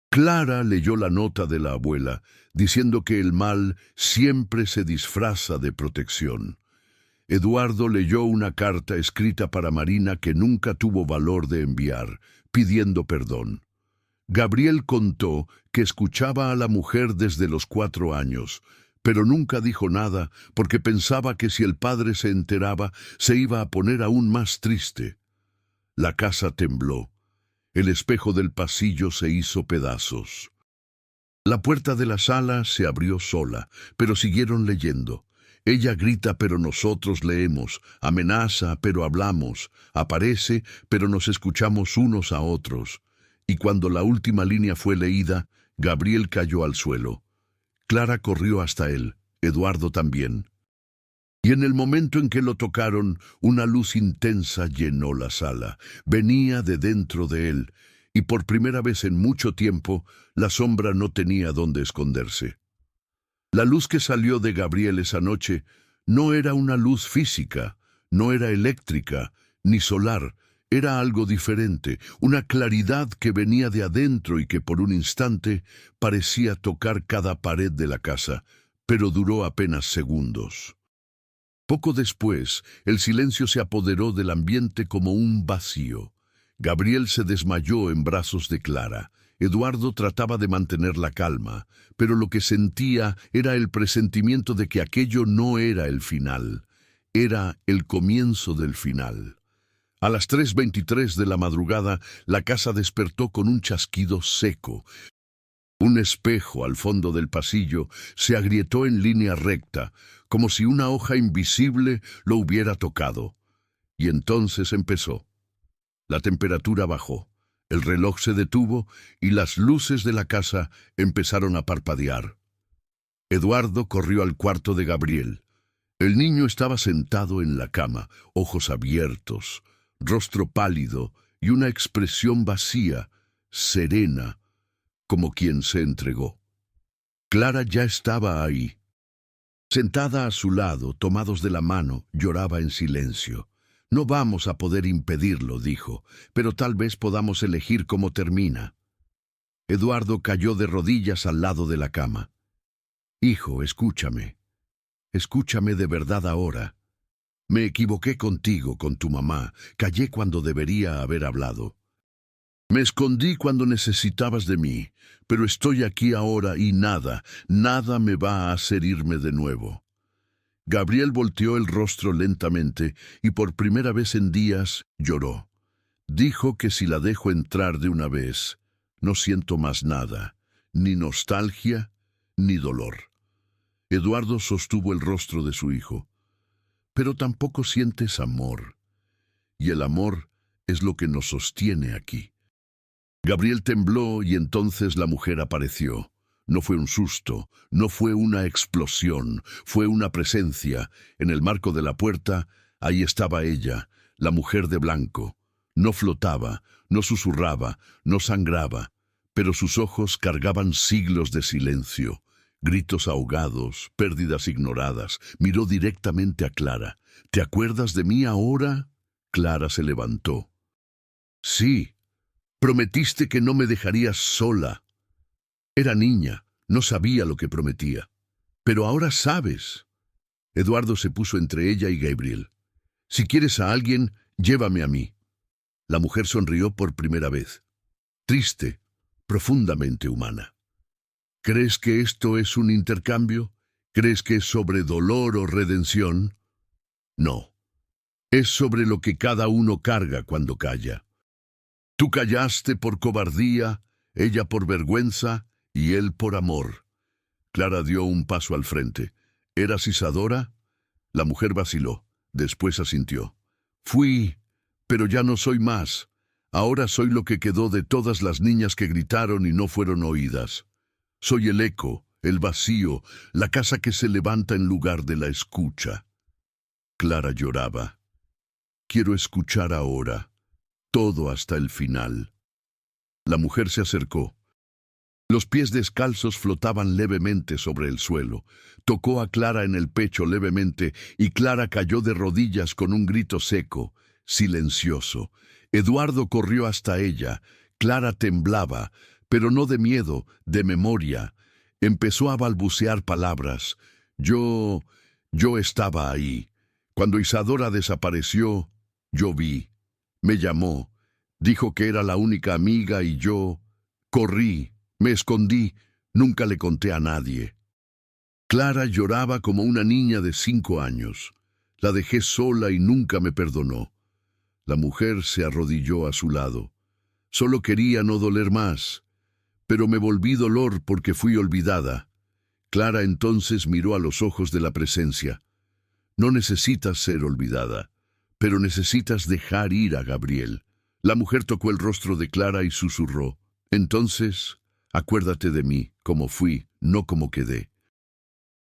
Clara leyó la nota de la abuela, diciendo que el mal siempre se disfraza de protección. Eduardo leyó una carta escrita para Marina que nunca tuvo valor de enviar, pidiendo perdón. Gabriel contó que escuchaba a la mujer desde los 4 años, pero nunca dijo nada porque pensaba que si el padre se enteraba, se iba a poner aún más triste. La casa tembló. El espejo del pasillo se hizo pedazos. La puerta de la sala se abrió sola, pero siguieron leyendo. Ella grita, pero nosotros leemos. Amenaza, pero hablamos. Aparece, pero nos escuchamos unos a otros. Y cuando la última línea fue leída, Gabriel cayó al suelo. Clara corrió hasta él, Eduardo también. Y en el momento en que lo tocaron, una luz intensa llenó la sala. Venía de dentro de él, y por primera vez en mucho tiempo, la sombra no tenía dónde esconderse. La luz que salió de Gabriel esa noche no era una luz física, no era eléctrica, ni solar, era algo diferente, una claridad que venía de adentro y que por un instante parecía tocar cada pared de la casa, pero duró apenas segundos. Poco después, el silencio se apoderó del ambiente como un vacío. Gabriel se desmayó en brazos de Clara. Eduardo trataba de mantener la calma, pero lo que sentía era el presentimiento de que aquello no era el final, era el comienzo del final. A las 3:23 de la madrugada, la casa despertó con un chasquido seco. Un espejo al fondo del pasillo se agrietó en línea recta, como si una hoja invisible lo hubiera tocado. Y entonces empezó. La temperatura bajó, el reloj se detuvo y las luces de la casa empezaron a parpadear. Eduardo corrió al cuarto de Gabriel. El niño estaba sentado en la cama, ojos abiertos, rostro pálido y una expresión vacía, serena, como quien se entregó. Clara ya estaba ahí. Sentada a su lado, tomados de la mano, lloraba en silencio. «No vamos a poder impedirlo», dijo, «pero tal vez podamos elegir cómo termina». Eduardo cayó de rodillas al lado de la cama. «Hijo, escúchame. Escúchame de verdad ahora. Me equivoqué contigo, con tu mamá. Callé cuando debería haber hablado. Me escondí cuando necesitabas de mí, pero estoy aquí ahora y nada me va a hacer irme de nuevo». Gabriel volteó el rostro lentamente y por primera vez en días lloró. Dijo que si la dejo entrar de una vez, no siento más nada, ni nostalgia, ni dolor. Eduardo sostuvo el rostro de su hijo. Pero tampoco sientes amor, y el amor es lo que nos sostiene aquí. Gabriel tembló y entonces la mujer apareció. No fue un susto, no fue una explosión, fue una presencia. En el marco de la puerta, ahí estaba ella, la mujer de blanco. No flotaba, no susurraba, no sangraba, pero sus ojos cargaban siglos de silencio, gritos ahogados, pérdidas ignoradas. Miró directamente a Clara. «¿Te acuerdas de mí ahora?» Clara se levantó. «Sí, prometiste que no me dejarías sola». Era niña, no sabía lo que prometía. «Pero ahora sabes». Eduardo se puso entre ella y Gabriel. «Si quieres a alguien, llévame a mí». La mujer sonrió por primera vez. Triste, profundamente humana. «¿Crees que esto es un intercambio? ¿Crees que es sobre dolor o redención?» «No. Es sobre lo que cada uno carga cuando calla. Tú callaste por cobardía, ella por vergüenza, y él por amor». Clara dio un paso al frente. «¿Eras Isadora?» La mujer vaciló, después asintió. «Fui, pero ya no soy más. Ahora soy lo que quedó de todas las niñas que gritaron y no fueron oídas. Soy el eco, el vacío, la casa que se levanta en lugar de la escucha». Clara lloraba. «Quiero escuchar ahora, todo hasta el final». La mujer se acercó. Los pies descalzos flotaban levemente sobre el suelo. Tocó a Clara en el pecho levemente y Clara cayó de rodillas con un grito seco, silencioso. Eduardo corrió hasta ella. Clara temblaba, pero no de miedo, de memoria. Empezó a balbucear palabras. Yo estaba ahí. Cuando Isadora desapareció, yo vi. Me llamó. Dijo que era la única amiga y yo corrí, me escondí, nunca le conté a nadie. Clara lloraba como una niña de 5 años. La dejé sola y nunca me perdonó. La mujer se arrodilló a su lado. Solo quería no doler más, pero me volví dolor porque fui olvidada. Clara entonces miró a los ojos de la presencia. No necesitas ser olvidada, pero necesitas dejar ir a Gabriel. La mujer tocó el rostro de Clara y susurró: entonces, acuérdate de mí, como fui, no como quedé.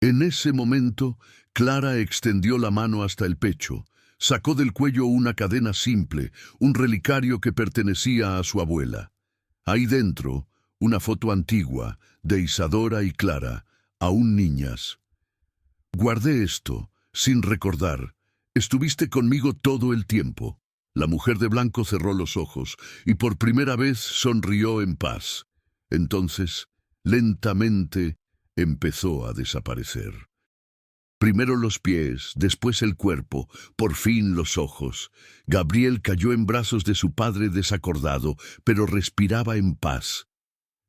En ese momento, Clara extendió la mano hasta el pecho, sacó del cuello una cadena simple, un relicario que pertenecía a su abuela. Ahí dentro, una foto antigua de Isadora y Clara, aún niñas. Guardé esto, sin recordar. Estuviste conmigo todo el tiempo. La mujer de blanco cerró los ojos y por primera vez sonrió en paz. Entonces, lentamente, empezó a desaparecer. Primero los pies, después el cuerpo, por fin los ojos. Gabriel cayó en brazos de su padre desacordado, pero respiraba en paz.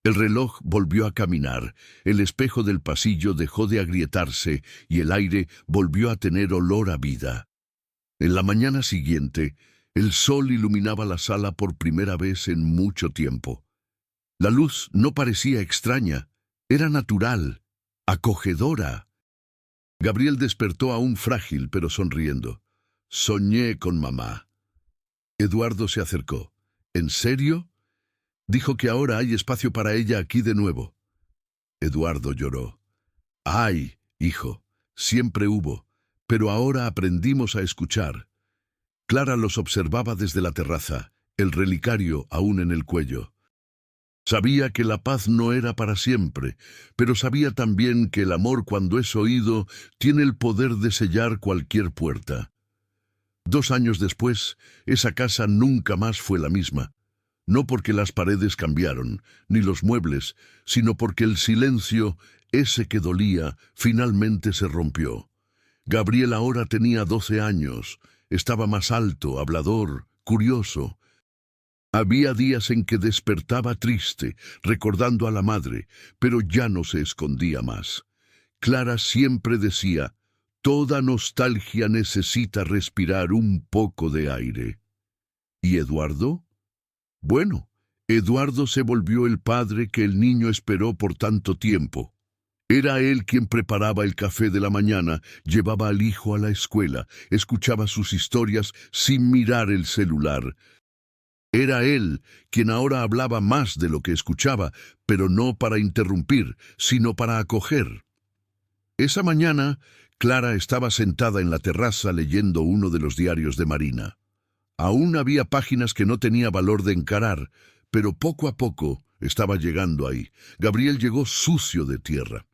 El reloj volvió a caminar, el espejo del pasillo dejó de agrietarse y el aire volvió a tener olor a vida. En la mañana siguiente, el sol iluminaba la sala por primera vez en mucho tiempo. La luz no parecía extraña, era natural, acogedora. Gabriel despertó aún frágil, pero sonriendo. Soñé con mamá. Eduardo se acercó. ¿En serio? Dijo que ahora hay espacio para ella aquí de nuevo. Eduardo lloró. Ay, hijo, siempre hubo, pero ahora aprendimos a escuchar. Clara los observaba desde la terraza, el relicario aún en el cuello. Sabía que la paz no era para siempre, pero sabía también que el amor, cuando es oído, tiene el poder de sellar cualquier puerta. 2 años después, esa casa nunca más fue la misma. No porque las paredes cambiaron, ni los muebles, sino porque el silencio, ese que dolía, finalmente se rompió. Gabriel ahora tenía 12 años, estaba más alto, hablador, curioso. Había días en que despertaba triste, recordando a la madre, pero ya no se escondía más. Clara siempre decía: toda nostalgia necesita respirar un poco de aire. ¿Y Eduardo? Bueno, Eduardo se volvió el padre que el niño esperó por tanto tiempo. Era él quien preparaba el café de la mañana, llevaba al hijo a la escuela, escuchaba sus historias sin mirar el celular. Era él quien ahora hablaba más de lo que escuchaba, pero no para interrumpir, sino para acoger. Esa mañana, Clara estaba sentada en la terraza leyendo uno de los diarios de Marina. Aún había páginas que no tenía valor de encarar, pero poco a poco estaba llegando ahí. Gabriel llegó sucio de tierra.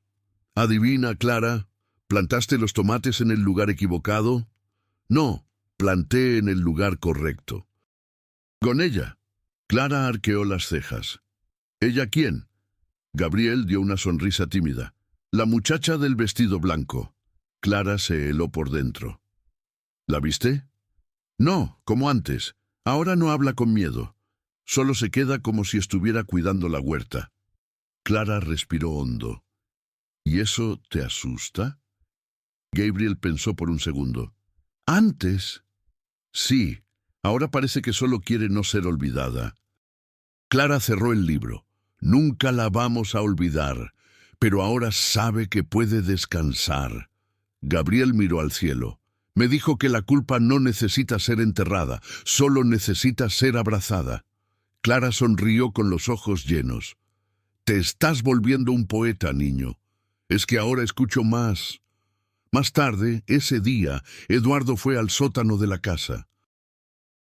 «Adivina, Clara, ¿plantaste los tomates en el lugar equivocado?» «No, planté en el lugar correcto». «Con ella». Clara arqueó las cejas. «¿Ella quién?» Gabriel dio una sonrisa tímida. «La muchacha del vestido blanco». Clara se heló por dentro. «¿La viste?» «No, como antes. Ahora no habla con miedo. Solo se queda como si estuviera cuidando la huerta». Clara respiró hondo. «¿Y eso te asusta?» Gabriel pensó por un segundo. «¿Antes?» «Sí. Ahora parece que solo quiere no ser olvidada». Clara cerró el libro. «Nunca la vamos a olvidar, pero ahora sabe que puede descansar». Gabriel miró al cielo. «Me dijo que la culpa no necesita ser enterrada, solo necesita ser abrazada». Clara sonrió con los ojos llenos. «Te estás volviendo un poeta, niño. Es que ahora escucho más». Más tarde, ese día, Eduardo fue al sótano de la casa.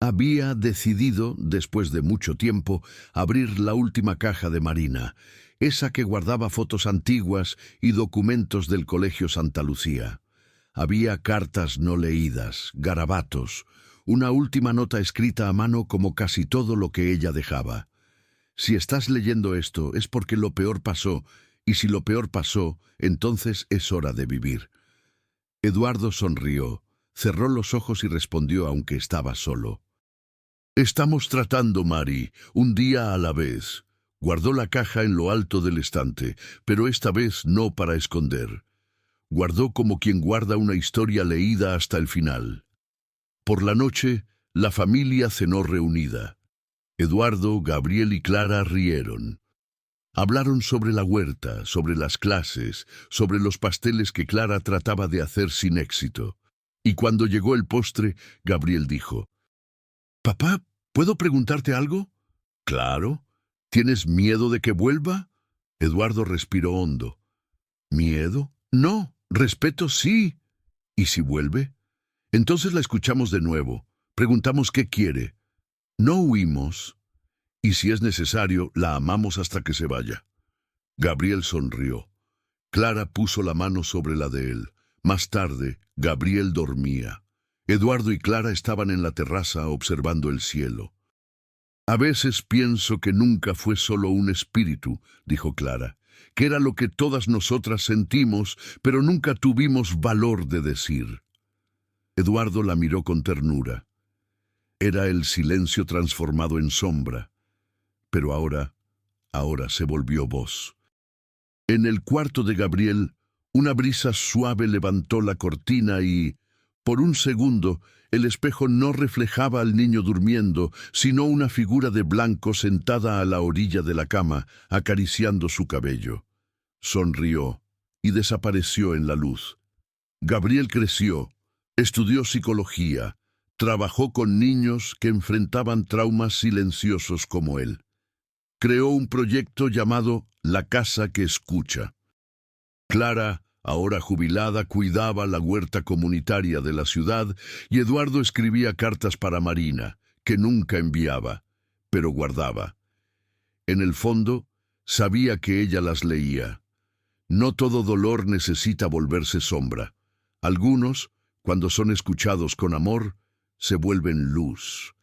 Había decidido, después de mucho tiempo, abrir la última caja de Marina, esa que guardaba fotos antiguas y documentos del Colegio Santa Lucía. Había cartas no leídas, garabatos, una última nota escrita a mano como casi todo lo que ella dejaba. Si estás leyendo esto es porque lo peor pasó, y si lo peor pasó, entonces es hora de vivir. Eduardo sonrió, cerró los ojos y respondió aunque estaba solo. Estamos tratando, Mari, un día a la vez. Guardó la caja en lo alto del estante, pero esta vez no para esconder. Guardó como quien guarda una historia leída hasta el final. Por la noche, la familia cenó reunida. Eduardo, Gabriel y Clara rieron. Hablaron sobre la huerta, sobre las clases, sobre los pasteles que Clara trataba de hacer sin éxito. Y cuando llegó el postre, Gabriel dijo: «Papá, ¿puedo preguntarte algo?» «Claro. ¿Tienes miedo de que vuelva?» Eduardo respiró hondo. ¿Miedo? No, respeto sí. ¿Y si vuelve? Entonces la escuchamos de nuevo. Preguntamos qué quiere. No huimos. Y si es necesario, la amamos hasta que se vaya. Gabriel sonrió. Clara puso la mano sobre la de él. Más tarde, Gabriel dormía. Eduardo y Clara estaban en la terraza observando el cielo. «A veces pienso que nunca fue solo un espíritu», dijo Clara, «que era lo que todas nosotras sentimos, pero nunca tuvimos valor de decir». Eduardo la miró con ternura. Era el silencio transformado en sombra, pero ahora se volvió voz. En el cuarto de Gabriel, una brisa suave levantó la cortina y, por un segundo, el espejo no reflejaba al niño durmiendo, sino una figura de blanco sentada a la orilla de la cama, acariciando su cabello. Sonrió y desapareció en la luz. Gabriel creció, estudió psicología, trabajó con niños que enfrentaban traumas silenciosos como él. Creó un proyecto llamado La Casa que Escucha. Clara, ahora jubilada, cuidaba la huerta comunitaria de la ciudad y Eduardo escribía cartas para Marina, que nunca enviaba, pero guardaba. En el fondo, sabía que ella las leía. No todo dolor necesita volverse sombra. Algunos, cuando son escuchados con amor, se vuelven luz.